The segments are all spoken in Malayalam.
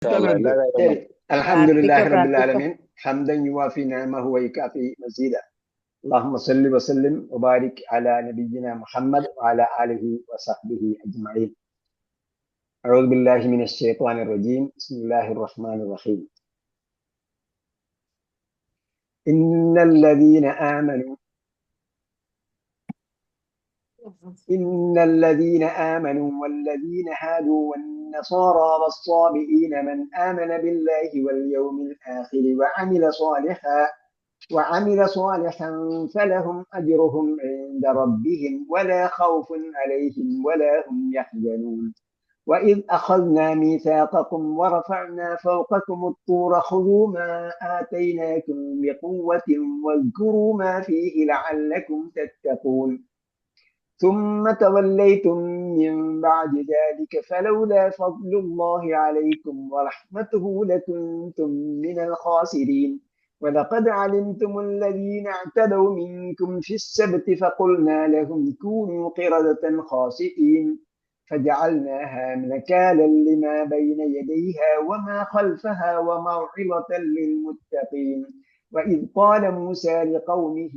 الحمد لله رب العالمين حمدا يوافي نعمه ويكافئ مزيدا اللهم صل وسلم وبارك على نبينا محمد وعلى آله وصحبه أجمعين. أعوذ بالله من الشيطان الرجيم. بسم الله الرحمن الرحيم. إن الذين آمنوا والذين هادوا والنصارى والصابئين من آمن بالله واليوم الآخر وعمل صالحا فلهم أجرهم عند ربهم ولا خوف عليهم ولا هم يحزنون. وإذ أخذنا ميثاقكم ورفعنا فوقكم الطور خذوا ما آتيناكم بقوة واذكروا ما فيه لعلكم تتقون. ثم توليتم من بعد ذلك فلولا فضل الله عليكم ورحمته لكنتم من الخاسرين. ولقد علمتم الذين اعتدوا منكم في السبت فقلنا لهم كونوا قردة خاسئين فجعلناها نكالا لما بين يديها وما خلفها وموعظة للمتقين. وإذ قال موسى لقومه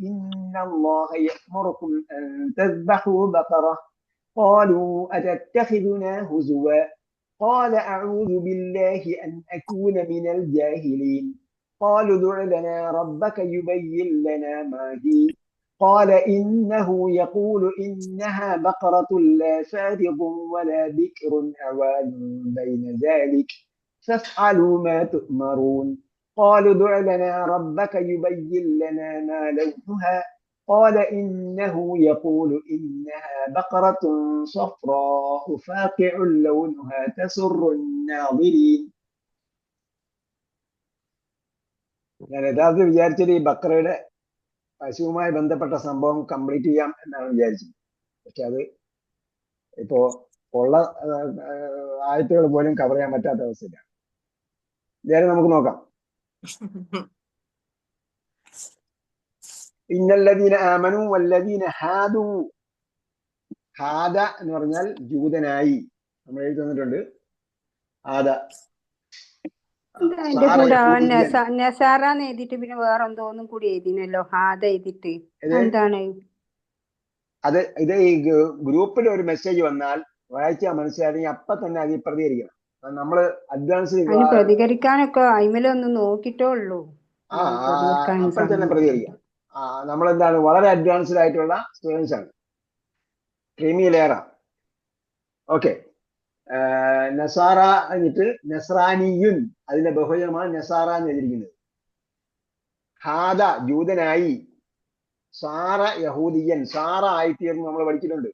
إن الله يأمركم أن تذبحوا بقرة قالوا أتتخذنا هزوا قال أعوذ بالله أن أكون من الجاهلين. قالوا ادع لنا ربك يبين لنا ما هي قال إنه يقول إنها بقرة لا فارض ولا بكر عوان بين ذلك فافعلوا ما تؤمرون. قالوا ادع لنا ربك يبين لنا ما لونها قال إنه يقول إنها بقرة صفراء فاقع لونها تسر الناظرين. ഞാൻ യഥാർത്ഥത്തിൽ വിചാരിച്ചത് ഈ ബക്കറയുടെ പശുവുമായി ബന്ധപ്പെട്ട സംഭവം കംപ്ലീറ്റ് ചെയ്യാം എന്നാണ് വിചാരിച്ചത്. പക്ഷെ അത് ഇപ്പോ ഉള്ള ആയത്തുകൾ പോലും കവർ ചെയ്യാൻ പറ്റാത്ത അവസ്ഥയിലാണ്. ഇതായാലും നമുക്ക് നോക്കാം. ഇന്നല്ലദീന ആമനു വല്ലദീന ഹാദു. ഹാദ എന്ന് പറഞ്ഞാൽ ജൂതനായി നമ്മൾ എഴുതി തന്നിട്ടുണ്ട്. ഹാദ നസാറാന്ന് എഴുതിട്ട് പിന്നെ വേറെ എന്തോന്നും കൂടി എഴുതിനല്ലോ. ഹാദ എഴുതിട്ട് എന്താണ് അത്? ഇത് ഈ ഗ്രൂപ്പിൽ ഒരു മെസ്സേജ് വന്നാൽ വായിച്ചാൽ മനസ്സിലായെങ്കിൽ അപ്പൊ തന്നെ അതിൽ പ്രതികരിക്കണം. നമ്മള് അഡ്വാൻസ് പ്രതികരിക്കാനൊക്കെ അയിമലൊന്നും നോക്കിട്ടേ ഉള്ളൂ. അപ്പോൾ തന്നെ പ്രതികരിക്കാം. നമ്മളെന്താണ് വളരെ അഡ്വാൻസ്ഡ് ആയിട്ടുള്ള സ്റ്റുഡൻസ് ആണ്, ക്രീമി ലെയറ. ഓക്കെ. നസാറ എന്നിട്ട് നസ്രാനിയുൻ, അതിന്റെ ബഹുവചനമാണ് നസാറ എന്ന് എഴുതിയിരിക്കുന്നത്. ഹാദ ജൂതനായി, സാറ യഹൂദിയൻ, സാറ ആയിത്തീർന്നു നമ്മൾ പഠിച്ചിട്ടുണ്ട്.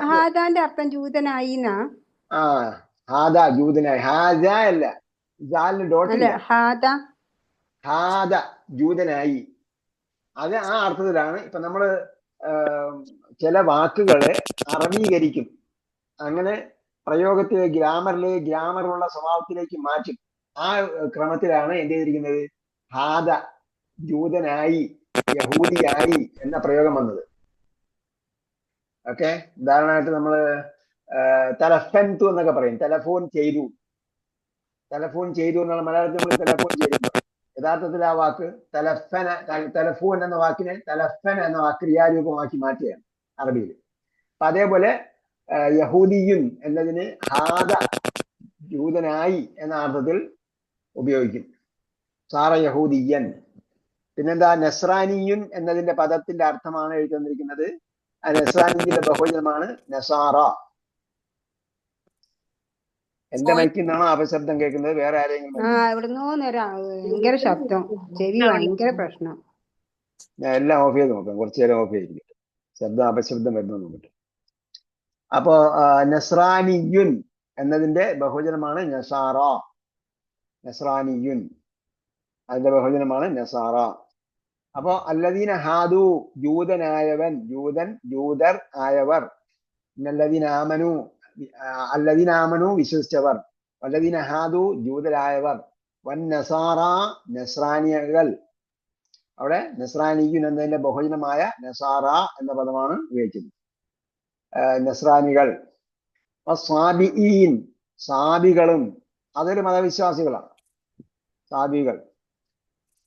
ഹാദാന്റെ അർത്ഥം ജൂതനായി. ഹാദ ജൂതനായി, ഹാദ അല്ല, ഹാദ ജൂതനായി. അത് ആ അർത്ഥത്തിലാണ്. ഇപ്പൊ നമ്മള് ചില വാക്കുകളെ അറബീകരിക്കും, അങ്ങനെ പ്രയോഗത്തിലെ ഗ്രാമറുള്ള സ്വഭാവത്തിലേക്ക് മാറ്റും. ആ ക്രമത്തിലാണ് എന്ത് ചെയ്തിരിക്കുന്നത്? ഹാദ ജൂതനായി, യഹൂദിയായി എന്ന പ്രയോഗം വന്നത്. ഓക്കെ. ഉദാഹരണമായിട്ട് നമ്മള് തലഫൻതു എന്നൊക്കെ പറയും. ടെലഫോൺ ചെയ്തു എന്നുള്ള മലയാളത്തിൽ നമ്മൾ ടെലഫോൺ ചെയ്തു. യഥാർത്ഥത്തിൽ ആ വാക്ക് ടെലഫോൺ എന്ന വാക്കിനെ തലഫൻ എന്ന വാക്ക് ക്രിയാരൂപമാക്കി മാറ്റുകയാണ് അറബിയിൽ. അപ്പൊ അതേപോലെ യഹൂദിയുൻ എന്നതിന് ഹാദ ജൂതനായി എന്ന അർത്ഥത്തിൽ ഉപയോഗിക്കും. സാറ യഹൂദിയൻ. പിന്നെന്താ? നസ്രാനിയുൻ എന്നതിന്റെ പദത്തിന്റെ അർത്ഥമാണ് എഴുതി തന്നിരിക്കുന്നത്. ആ നസ്രാനിയുടെ ബഹുവചനമാണ് നസാറ. എന്റെ മൈക്കിൽ നിന്നാണോ അപശബ്ദം കേൾക്കുന്നത്? വേറെ ആരെങ്കിലും? ഭയങ്കര ശബ്ദം, ചെവി ഭയങ്കര പ്രശ്നം. ഞാൻ എല്ലാം ഓഫ് ചെയ്ത് നോക്കാം, കുറച്ചു നേരം ഓഫ് ചെയ്തിരിക്കും, ശബ്ദം അപശബ്ദം വരുന്ന നോക്കട്ടെ. അപ്പോ നസ്രാനിയുൻ എന്നതിന്റെ ബഹുവചനമാണ് നസാറ. നസ്രാനിയുൻ അതിന്റെ ബഹുവചനമാണ് നസാറ. അപ്പോ അല്ലദീന ഹാദു ജൂതനായവൻ, ജൂതർ ആയവർ. അല്ലദീന ആമനു വിശ്വസിച്ചവർ, വല്ലദീന ഹാദു ജൂതരായവർ, വൻ നസാറ നസ്രാനിയകൾ. അവിടെ നസ്രാനിയുൻ എന്നതിന്റെ ബഹുവചനമായ നസാറ എന്ന പദമാണ് ഉപയോഗിച്ചത്. നസ്രാനികൾ. സ്വാബിഈൻ സാബികളും അതൊരു മതവിശ്വാസികളാണ്. സാബികൾ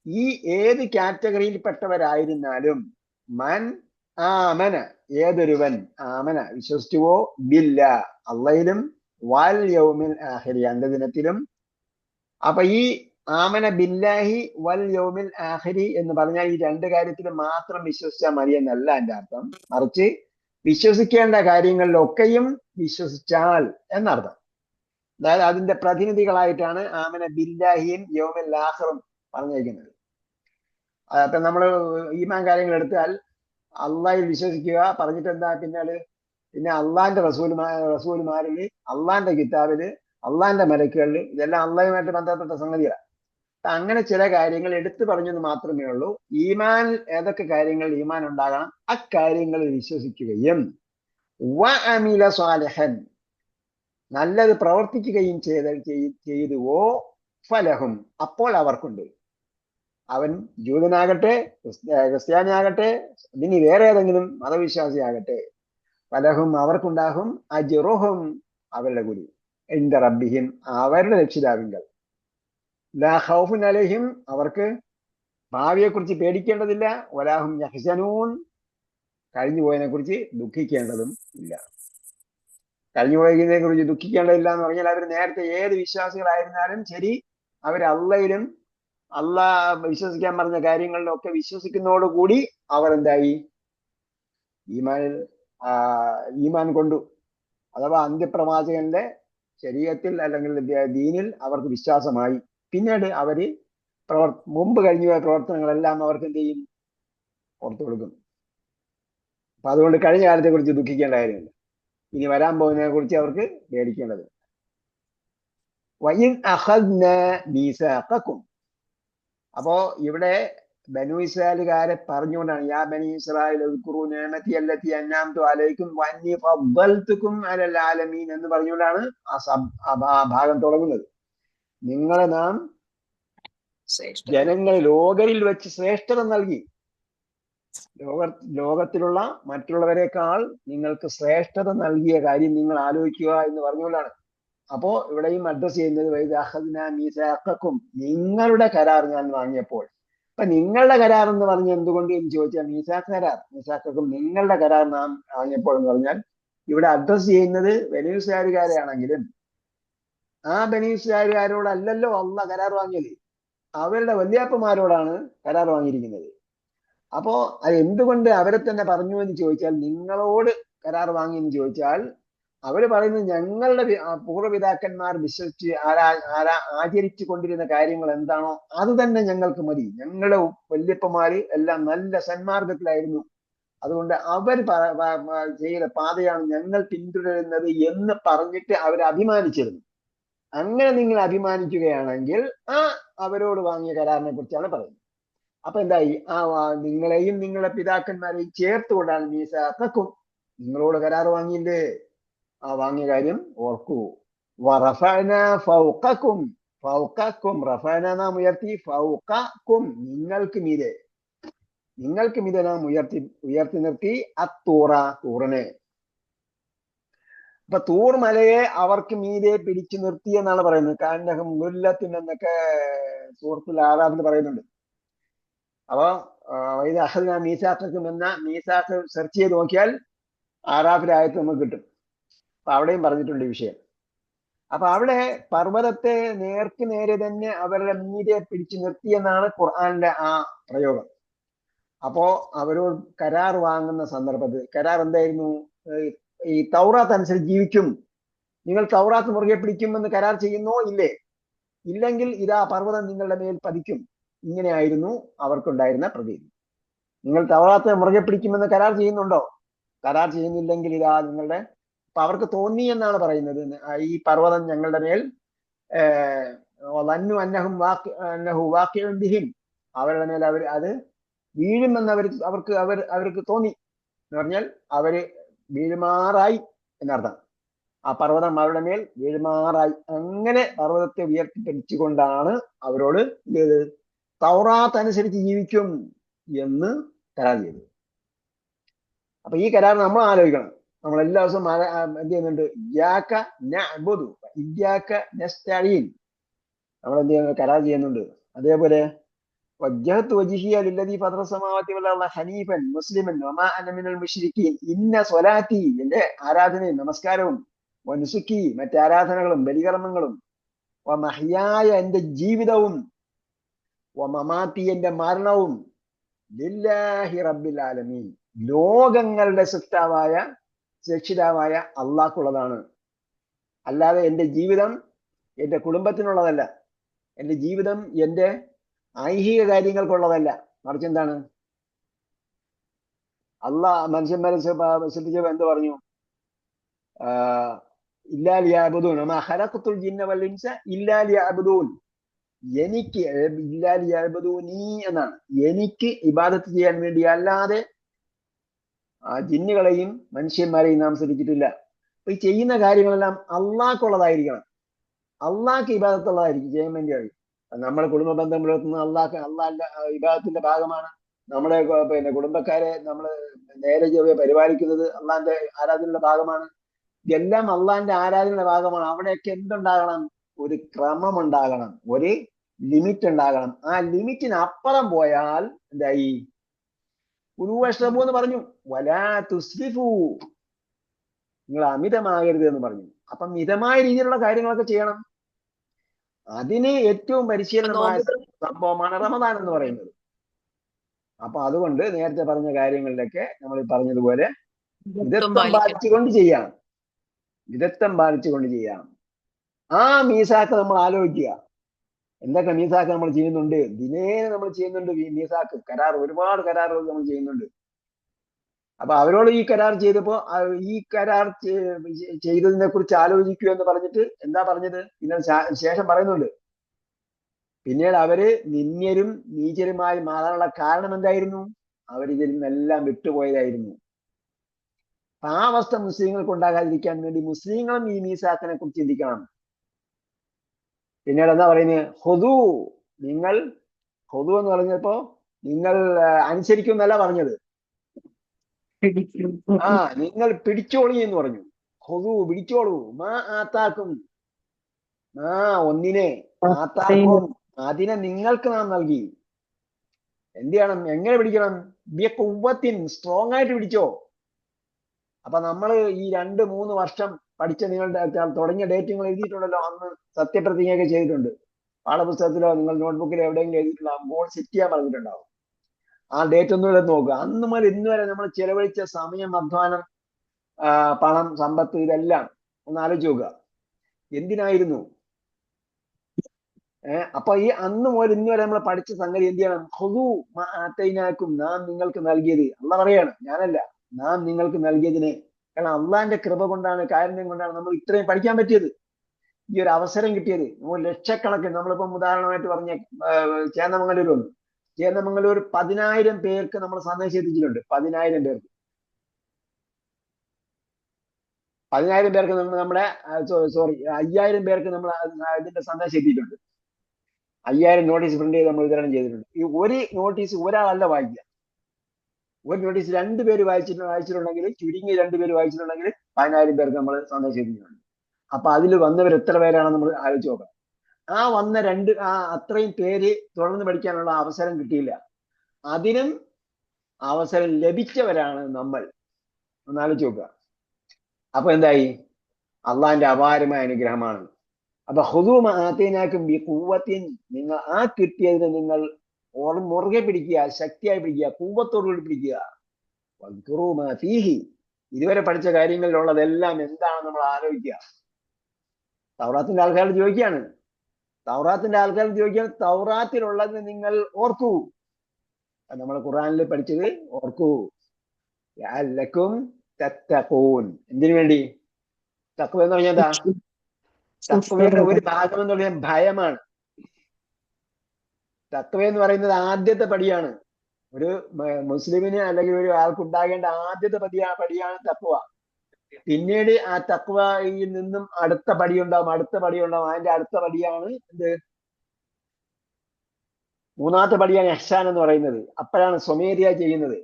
ഈ ഏത് കാറ്റഗറിയിൽപ്പെട്ടവരായിരുന്നാലും മൻ ആമന ഏതൊരുവൻ ആമന വിശ്വസിച്ചുവോ ബില്ല അള്ളയിലും വൽ യൗമിൽ ആഖിരി അന്ത്യദിനത്തിലും. അപ്പൊ ഈ ആമന ബില്ലാഹി വൽ യൗമിൽ ആഖിരി എന്ന് പറഞ്ഞാൽ ഈ രണ്ട് കാര്യത്തിൽ മാത്രം വിശ്വസിച്ചാൽ മതി എന്നല്ല എന്റെ അർത്ഥം. മറിച്ച് വിശ്വസിക്കേണ്ട കാര്യങ്ങളിലൊക്കെയും വിശ്വസിച്ചാൽ എന്നർത്ഥം. അതായത് അതിന്റെ പ്രതിനിധികളായിട്ടാണ് ആമന ബില്ലാഹിയും യൗമിൽ ആഖിറും പറഞ്ഞിരിക്കുന്നത്. അപ്പൊ നമ്മൾ ഈമാൻ കാര്യങ്ങൾ എടുത്താൽ അള്ളാഹിൽ വിശ്വസിക്കുക പറഞ്ഞിട്ട് എന്താ പിന്നെ അള്ളാന്റെ റസൂലുമാരിൽ അള്ളാന്റെ കിതാബില് അള്ളാന്റെ മലക്കുകളിൽ ഇതെല്ലാം അള്ളാഹുമായിട്ട് ബന്ധപ്പെട്ട സംഗതികളാണ്. അങ്ങനെ ചില കാര്യങ്ങൾ എടുത്തു പറഞ്ഞെന്ന് മാത്രമേ ഉള്ളൂ. ഈമാൻ ഏതൊക്കെ കാര്യങ്ങൾ ഈമാൻ ഉണ്ടാകണം അക്കാര്യങ്ങളിൽ വിശ്വസിക്കുകയും വഅമില സ്വാലിഹൻ നല്ലത് പ്രവർത്തിക്കുകയും ചെയ്തുവോ ഫലഹും അപ്പോൾ അവർക്കുണ്ട്. അവൻ ജൂതനാകട്ടെ ക്രിസ്ത്യാനിയാകട്ടെ ഇനി വേറെ ഏതെങ്കിലും മതവിശ്വാസിയാകട്ടെ ഫലഹും അവർക്കുണ്ടാകും അജ്റുഹും അവരുടെ കൂലി ഇൻദ റബ്ബിഹിം അവരുടെ രക്ഷിതാവിങ്കൽ ലാ ഖൗഫുൻ അലൈഹിം അവർക്ക് ഭാവിയെ കുറിച്ച് പേടിക്കേണ്ടതില്ല വലാഹും യഹ്സനൂൻ കഴിഞ്ഞു പോയതിനെ കുറിച്ച് ദുഃഖിക്കേണ്ടതും ഇല്ല. കഴിഞ്ഞു പോയതിനെ കുറിച്ച് ദുഃഖിക്കേണ്ടതില്ല എന്ന് പറഞ്ഞാൽ അവർ നേരത്തെ ഏത് വിശ്വാസികളായിരുന്നാലും ശരി അവർ അള്ളയിലും അള്ളാഹ് വിശ്വസിക്കാൻ പറഞ്ഞ കാര്യങ്ങളിലൊക്കെ വിശ്വസിക്കുന്നതോടുകൂടി അവർ എന്തായി ഈമാൻ കൊണ്ടു. അഥവാ അന്ത്യപ്രവാചകന്റെ ശരീഅത്തിൽ അല്ലെങ്കിൽ ദീനിൽ അവർക്ക് വിശ്വാസമായി. പിന്നീട് അവര് മുമ്പ് കഴിഞ്ഞു പോയ പ്രവർത്തനങ്ങളെല്ലാം അവർക്ക് എന്ത് ചെയ്യും പുറത്തു കൊടുക്കും. അപ്പൊ അതുകൊണ്ട് കഴിഞ്ഞ കാലത്തെ കുറിച്ച് ദുഃഖിക്കേണ്ട കാര്യമില്ല. ഇനി വരാൻ പോകുന്നതിനെ കുറിച്ച് അവർക്ക് പേടിക്കേണ്ടത്. വഇൻ അഖദ്ന മീസാഖക്കും അപ്പോ ഇവിടെ ബനു ഇസ്രായേലുകാരെ പറഞ്ഞുകൊണ്ടാണ് യാ ബനി ഇസ്രായേൽ ഉദ്കുറു നിഅമതി അല്ലതി അൻഅംതു അലൈക്കും വഅന്നി ഫദ്ദൽതുകും അലൽ ആലമീൻ എന്ന് പറഞ്ഞുകൊണ്ടാണ് ആ ഭാഗം തുടങ്ങുന്നത്. നിങ്ങളെ നാം ജനങ്ങൾ ലോകരിൽ വെച്ച് ശ്രേഷ്ഠത നൽകി. ലോകത്തിലുള്ള മറ്റുള്ളവരെക്കാൾ നിങ്ങൾക്ക് ശ്രേഷ്ഠത നൽകിയ കാര്യം നിങ്ങൾ ആലോചിക്കുക എന്ന് പറഞ്ഞുകൊണ്ടാണ്. അപ്പോ ഇവിടെയും അഡ്രസ് ചെയ്യുന്നത് വൈദാഖദ്നാ മീസാഖക്കും നിങ്ങളുടെ കരാർ ഞാൻ വാങ്ങിയപ്പോൾ. അപ്പൊ നിങ്ങളുടെ കരാർ എന്ന് പറഞ്ഞ എന്തുകൊണ്ട് എന്ന് ചോദിച്ചാൽ മീസാഖ് കരാർ മീസാഖക്കും നിങ്ങളുടെ കരാർ നാം വാങ്ങിയപ്പോൾ എന്ന് പറഞ്ഞാൽ ഇവിടെ അഡ്രസ് ചെയ്യുന്നത് ബനൂ ഇസ്രായേലുകാരെയാണെങ്കിലും ആ ബനൂ ഇസ്രായേലുകാരോടല്ലല്ലോ അള്ളാഹ് കരാർ വാങ്ങിയത്, അവരുടെ വല്യാപ്പമാരോടാണ് കരാർ വാങ്ങിയിരിക്കുന്നത്. അപ്പോ അത് എന്തുകൊണ്ട് അവരെ തന്നെ പറഞ്ഞു എന്ന് ചോദിച്ചാൽ നിങ്ങളോട് കരാർ വാങ്ങി എന്ന് ചോദിച്ചാൽ അവര് പറയുന്നത് ഞങ്ങളുടെ പൂർവ്വപിതാക്കന്മാർ വിശ്വസിച്ച് ആചരിച്ചു കൊണ്ടിരുന്ന കാര്യങ്ങൾ എന്താണോ അത് തന്നെ ഞങ്ങൾക്ക് മതി. ഞങ്ങളുടെ വല്യപ്പന്മാര് എല്ലാം നല്ല സന്മാർഗത്തിലായിരുന്നു, അതുകൊണ്ട് അവർ ചെയ്ത പാതയാണ് ഞങ്ങൾ പിന്തുടരുന്നത് എന്ന് പറഞ്ഞിട്ട് അവർ അഭിമാനിച്ചിരുന്നു. അങ്ങനെ നിങ്ങൾ അഭിമാനിക്കുകയാണെങ്കിൽ അവരോട് വാങ്ങിയ കരാറിനെ കുറിച്ചാണ് പറയുന്നത്. അപ്പൊ എന്തായി നിങ്ങളെയും നിങ്ങളുടെ പിതാക്കന്മാരെയും ചേർത്തുകൊണ്ടാണ് മീസാഖക്കും നിങ്ങളോട് കരാർ വാങ്ങിയില്ലേ ആ വാങ്ങിയ കാര്യം ഓർക്കൂ. വറഫഅന ഫൗഖക്കും ഫൗഖക്കും റഫഅന നാം ഉയർത്തി ഫൗഖക്കും നിങ്ങൾക്ക് മീതെ നാം ഉയർത്തി നിർത്തി തൂറിനെ. അപ്പൊ തൂർ മലയെ അവർക്ക് മീതെ പിടിച്ചു നിർത്തി എന്നാണ് പറയുന്നത്. കാന്നഹും ഗുല്ലത്തിൻ എന്നൊക്കെ സൂറത്തുൽ ആറാഫിൽ പറയുന്നുണ്ട്. അപ്പൊ ഇത് അഹദ്നാ മീസാഖക്കും എന്ന മീസാഖ് സെർച്ച് ചെയ്ത് നോക്കിയാൽ ആറാഫിലെ ആയത്ത് നമുക്ക് കിട്ടും. അപ്പൊ അവിടെയും പറഞ്ഞിട്ടുണ്ട് ഈ വിഷയം. അപ്പൊ അവിടെ പർവ്വതത്തെ നേർക്ക് നേരെ തന്നെ അവരുടെ മീതെ പിടിച്ചു നിർത്തി എന്നാണ് ഖുർആനിലെ ആ പ്രയോഗം. അപ്പോ അവരോട് കരാർ വാങ്ങുന്ന സന്ദർഭത്തിൽ കരാർ എന്തായിരുന്നു? ഈ തൗറാത്ത് അനുസരിച്ച് ജീവിക്കും, നിങ്ങൾ തൗറാത്ത് മുറുകെ പിടിക്കുമെന്ന് കരാർ ചെയ്യുന്നോ ഇല്ലേ? ഇല്ലെങ്കിൽ ഇതാ പർവ്വതം നിങ്ങളുടെ മേൽ പതിക്കും. ഇങ്ങനെയായിരുന്നു അവർക്കുണ്ടായിരുന്ന പ്രതീതി. നിങ്ങൾ തൗറാത്ത് മുറുകെ പിടിക്കുമെന്ന് കരാർ ചെയ്യുന്നുണ്ടോ? കരാർ ചെയ്യുന്നില്ലെങ്കിൽ ഇതാ നിങ്ങളുടെ അപ്പൊ അവർക്ക് തോന്നി എന്നാണ് പറയുന്നത് ഈ പർവ്വതം ഞങ്ങളുടെ മേൽ അവരുടെ മേൽ അത് വീഴുമെന്ന് അവർക്ക് തോന്നി എന്ന് പറഞ്ഞാൽ അവര് വീഴുമാറായി എന്നർത്ഥം. ആ പർവ്വതം അവരുടെ മേൽ വീഴുമാറായി. അങ്ങനെ പർവ്വതത്തെ ഉയർത്തിപ്പിടിച്ചുകൊണ്ടാണ് അവരോട് തൗറാത്ത് അനുസരിച്ച് ജീവിക്കും എന്ന് കരാർ ചെയ്തത്. അപ്പൊ ഈ കരാർ നമ്മൾ ആലോചിക്കണം. നമ്മൾ എല്ലാ ദിവസവും എന്ത് ചെയ്യുന്നുണ്ട്? ഇയ്യാക നഅ്ബുദു ഇയ്യാക നസ്തഈൻ നമ്മൾ എന്ത് ചെയ്യുന്നു? കരാർ ചെയ്യുന്നുണ്ട്. അതേപോലെ വജ്ജഹത്തു വജ്ഹിയ ലില്ലദീ ഫതറ സമാവാതി വൽ അർള ഹനീഫൻ മുസ്ലിമൻ വമാ അന മിനൽ മുശ്രിക്കീൻ. ഇന്ന സ്വലാത്തി, എന്റെ ആരാധനയും നമസ്കാരവും, വനുസുക്കി മറ്റ് ആരാധനകളും ബലികർമ്മങ്ങളും, വമഹ്യായ എന്റെ ജീവിതവും, വമമാത്തി എന്റെ മരണവും, ലില്ലാഹി റബ്ബിൽ ആലമീൻ ലോകങ്ങളുടെ സൃഷ്ടാവായ രക്ഷിതാവായ അള്ളാഹ്ക്കുള്ളതാണ്. അല്ലാതെ എന്റെ ജീവിതം എന്റെ കുടുംബത്തിനുള്ളതല്ല. എന്റെ ജീവിതം എന്റെ ഐഹിക കാര്യങ്ങൾക്കുള്ളതല്ല. മറിച്ച് എന്താണ്? മനുഷ്യന്മാരെ സൃഷ്ടിച്ചപ്പോൾ എന്ത് പറഞ്ഞു? ഇല്ലാ ലിയഅ്ബുദൂൻ വമാ ഖലഖ്തുൽ ജിന്ന വൽ ഇൻസ ഇല്ലാ ലിയഅ്ബുദൂൻ. എനിക്ക് ഇല്ലാ ലിയഅ്ബുദൂനി എന്നാണ്. എനിക്ക് ഇബാദത്ത് ചെയ്യാൻ വേണ്ടി അല്ലാതെ ജിന്നുകളെയും മനുഷ്യന്മാരെയും നാം സൃഷ്ടിച്ചിട്ടില്ല. അപ്പൊ ഈ ചെയ്യുന്ന കാര്യങ്ങളെല്ലാം അള്ളാഹ്ക്കുള്ളതായിരിക്കണം. അള്ളാഹ്ക്ക് ഇബാദത്തുള്ളതായിരിക്കും ചെയ്യാൻ വേണ്ടിയാണ്. നമ്മുടെ കുടുംബ ബന്ധം പുലർത്തുന്ന അള്ളാഹ് ഇബാദത്തിന്റെ ഭാഗമാണ്. നമ്മുടെ കുടുംബക്കാരെ നമ്മൾ നേരെ ചൊവ്വെ പരിപാലിക്കുന്നത് അള്ളാഹിന്റെ ആരാധനയുടെ ഭാഗമാണ്. ഇതെല്ലാം അള്ളാഹിന്റെ ആരാധനയുടെ ഭാഗമാണ്. അവിടെയൊക്കെ എന്തുണ്ടാകണം? ഒരു ക്രമം ഉണ്ടാകണം, ഒരു ലിമിറ്റ് ഉണ്ടാകണം. ആ ലിമിറ്റിന് അപ്പുറം പോയാൽ എന്തായി? ഉരുവഷ്റബു എന്ന് പറഞ്ഞു. വലാ തുസ്രിഫു, നിങ്ങൾ അമിതമാകരുത് എന്ന് പറഞ്ഞു. അപ്പൊ മിതമായ രീതിയിലുള്ള കാര്യങ്ങളൊക്കെ ചെയ്യണം. അതിന് ഏറ്റവും പരിശീലനമായ സംഭവമാണ് റമദാൻ എന്ന് പറയുന്നത്. അപ്പൊ അതുകൊണ്ട് നേരത്തെ പറഞ്ഞ കാര്യങ്ങളിലൊക്കെ നമ്മൾ പറഞ്ഞതുപോലെ മിതത്വം പാലിച്ചുകൊണ്ട് ചെയ്യാം. മിതത്വം പാലിച്ചുകൊണ്ട് ചെയ്യാം. ആ മീസാക്ക് നമ്മൾ ആലോചിക്കുക. എന്തൊക്കെ മീസാക്ക് നമ്മൾ ചെയ്യുന്നുണ്ട്? ദിനേന നമ്മൾ ചെയ്യുന്നുണ്ട് മീസാക്ക്, കരാർ, ഒരുപാട് കരാറുകൾ നമ്മൾ ചെയ്യുന്നുണ്ട്. അപ്പൊ അവരോട് ഈ കരാർ ചെയ്തപ്പോ ഈ കരാർ ചെയ്തതിനെ കുറിച്ച് ആലോചിക്കൂ എന്ന് പറഞ്ഞിട്ട് എന്താ പറഞ്ഞത്? പിന്നെ ശേഷം പറയുന്നുണ്ട്, പിന്നീട് അവര് നിന്ദ്യരും നീചരുമായി മാറാനുള്ള കാരണം എന്തായിരുന്നു? അവരിതിൽ നിന്നെല്ലാം വിട്ടുപോയതായിരുന്നു. ആ അവസ്ഥ മുസ്ലിങ്ങൾക്ക് ഉണ്ടാകാതിരിക്കാൻ വേണ്ടി മുസ്ലിങ്ങളും ഈ മീസാക്കിനെ കുറിച്ച് ചിന്തിക്കണം. പിന്നീട് എന്താ പറയുന്നത്? ഹുദു, നിങ്ങൾ ഹുദു എന്ന് പറഞ്ഞപ്പോ നിങ്ങൾ അനുസരിക്കും എന്നല്ല പറഞ്ഞത്. നിങ്ങൾ പിടിച്ചോളി എന്ന് പറഞ്ഞു. ഹുദു, പിടിച്ചോളൂ. മാ ആത്താക്കും, ഒന്നിനെ, ആത്താക്കും, അതിനെ നിങ്ങൾക്ക് നാം നൽകി. എന്ത് ചെയ്യണം? എങ്ങനെ പിടിക്കണം? ബിയഖുവ്വത്തിൻ, സ്ട്രോങ് ആയിട്ട് പിടിച്ചോ. അപ്പൊ നമ്മൾ ഈ 2-3 വർഷം പഠിച്ച നിങ്ങളുടെ തുടങ്ങിയ ഡേറ്റ് നിങ്ങൾ എഴുതിയിട്ടുണ്ടല്ലോ, അന്ന് സത്യപ്രതിജ്ഞയൊക്കെ ചെയ്തിട്ടുണ്ട്. പാഠപുസ്തകത്തിലോ നിങ്ങൾ നോട്ട്ബുക്കിലോ എവിടെയെങ്കിലും എഴുതിയിട്ടുള്ള ഗോൾ സെറ്റ് ചെയ്യാൻ പറഞ്ഞിട്ടുണ്ടാവും. ആ ഡേറ്റ് ഒന്നുകൂടെ നോക്കുക. അന്ന് മുതൽ ഇന്ന് വരെ നമ്മൾ ചെലവഴിച്ച സമയം, അധ്വാനം, പണം, സമ്പത്ത്, ഇതെല്ലാം ഒന്ന് ആലോചിച്ച് നോക്കുക. എന്തിനായിരുന്നു? അപ്പൊ ഈ അന്ന് മുതൽ ഇന്ന് വരെ നമ്മൾ പഠിച്ച സംഗതി എന്ത് ചെയ്യണം? ഹുദു മാ ആതൈനാക്കും, നാം നിങ്ങൾക്ക് നൽകിയത്. അള്ളാഹ് പറയാണ്, ഞാനല്ല, നാം നിങ്ങൾക്ക് നൽകിയതിനെ. കാരണം അള്ളാഹിന്റെ കൃപ കൊണ്ടാണ്, കാരുണ്യം കൊണ്ടാണ് നമ്മൾ ഇത്രയും പഠിക്കാൻ പറ്റിയത്, ഈ ഒരു അവസരം കിട്ടിയത്. നമ്മൾ ലക്ഷക്കണക്കിന്, നമ്മളിപ്പം ഉദാഹരണമായിട്ട് പറഞ്ഞ ചേന്നമംഗലൂർ വന്നു. ചേന്നമംഗലൂർ 10,000 പേർക്ക് നമ്മൾ സന്ദേശം എത്തിച്ചിട്ടുണ്ട്. 10,000 പേർക്ക് 10,000 പേർക്ക് നമ്മുടെ 5,000 പേർക്ക് നമ്മൾ ഇതിന്റെ സന്ദേശം എത്തിയിട്ടുണ്ട്. 5,000 നോട്ടീസ് പ്രിന്റ് ചെയ്ത് നമ്മൾ വിതരണം ചെയ്തിട്ടുണ്ട്. ഈ ഒരു നോട്ടീസ് ഒരാളല്ല വായിക്കുക. ഒരു നോട്ടീസ് 2 പേര് വായിച്ചിട്ടുണ്ടെങ്കിൽ, ചുരുങ്ങി 2 പേര് വായിച്ചിട്ടുണ്ടെങ്കിൽ 10,000 പേർക്ക് നമ്മൾ സന്ദേശം എത്തിയിട്ടുണ്ട്. അപ്പൊ അതിൽ വന്നവർ എത്ര പേരാണ് നമ്മൾ ആലോചിച്ച് നോക്കാം. ആ വന്ന അത്രയും പേര് തുടർന്ന് പഠിക്കാനുള്ള അവസരം കിട്ടിയില്ല. അതിനും അവസരം ലഭിച്ചവരാണ് നമ്മൾ. ഒന്ന് ആലോചിച്ച് നോക്കുക. അപ്പൊ എന്തായി? അള്ളാഹിന്റെ അപാരമായ അനുഗ്രഹമാണ്. അപ്പൊ ഹുദു മാ ആതൈനാക്കും ബിഖുവ്വത്തിൻ, നിങ്ങൾ ആ കിട്ടിയതിനെ നിങ്ങൾ മുറുകെ പിടിക്കുക, ശക്തിയായി പിടിക്കുക, കൂവത്തോടുകൂടി പിടിക്കുക. വദ്കുറൂ മാ ഫീഹി, ഇതുവരെ പഠിച്ച കാര്യങ്ങളിലുള്ളതെല്ലാം എന്താണെന്ന് നമ്മൾ ആലോചിക്കുക. തൗറാത്തിന്റെ ആൾക്കാരോട് ചോദിക്കുകയാണ്, തൗറാത്തിലുള്ളത് നിങ്ങൾ ഓർക്കൂ. നമ്മൾ ഖുർആനിൽ പഠിച്ചത് ഓർക്കൂ. ലഅല്ലക്കും തത്തഖൂൻ, എന്തിനു വേണ്ടി? തഖ്വ എന്ന് പറഞ്ഞാൽ എന്താ? തഖ്വയുടെ ഒരു ഭാഗം എന്ന് പറഞ്ഞാൽ ഭയമാണ്. തഖ്വ എന്ന് പറയുന്നത് ആദ്യത്തെ പടിയാണ്. ഒരു മുസ്ലിമിന് അല്ലെങ്കിൽ ഒരു ആൾക്കുണ്ടാകേണ്ട ആദ്യത്തെ പടിയാണ് തഖ്വ. പിന്നീട് ആ തഖ്വയിൽ നിന്നും അടുത്ത പടിയുണ്ടാവും. അതിന്റെ അടുത്ത പടിയാണ് എന്ത്? 3ാമത്തെ പടിയാണ് ഇഹ്സാൻ എന്ന് പറയുന്നത്. അപ്പോഴാണ് സ്വമേധയാ ചെയ്യുന്നത്.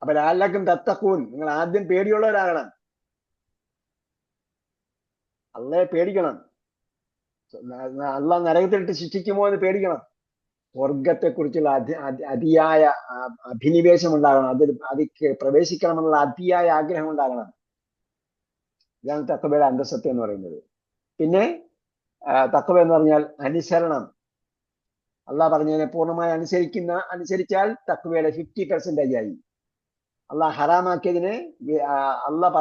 അപ്പൊ ലഅല്ലക്കും തത്തഖൂൻ, നിങ്ങൾ ആദ്യം പേടിയുള്ളവരാകണം. അള്ളയെ പേടിക്കണം. അള്ളാഹ് നരകത്തിലിട്ട് ശിക്ഷിക്കുമോ എന്ന് പേടിക്കണം. സ്വർഗത്തെക്കുറിച്ചുള്ള അതിയായ അഭിനിവേശം ഉണ്ടാകണം. അതിൽ പ്രവേശിക്കണമെന്നുള്ള അതിയായ ആഗ്രഹം ഉണ്ടാകണം. ഇതാണ് തഖ്വയുടെ അന്തസത്ത എന്ന് പറയുന്നത്. പിന്നെ തഖ്വ എന്ന് പറഞ്ഞാൽ അനുസരണം. അള്ളാഹ് പറഞ്ഞതിനെ പൂർണ്ണമായി അനുസരിച്ചാൽ തഖ്വയുടെ 50% ആയി. അള്ളാഹ് ഹറാമാക്കിയതിന് അള്ളാഹ്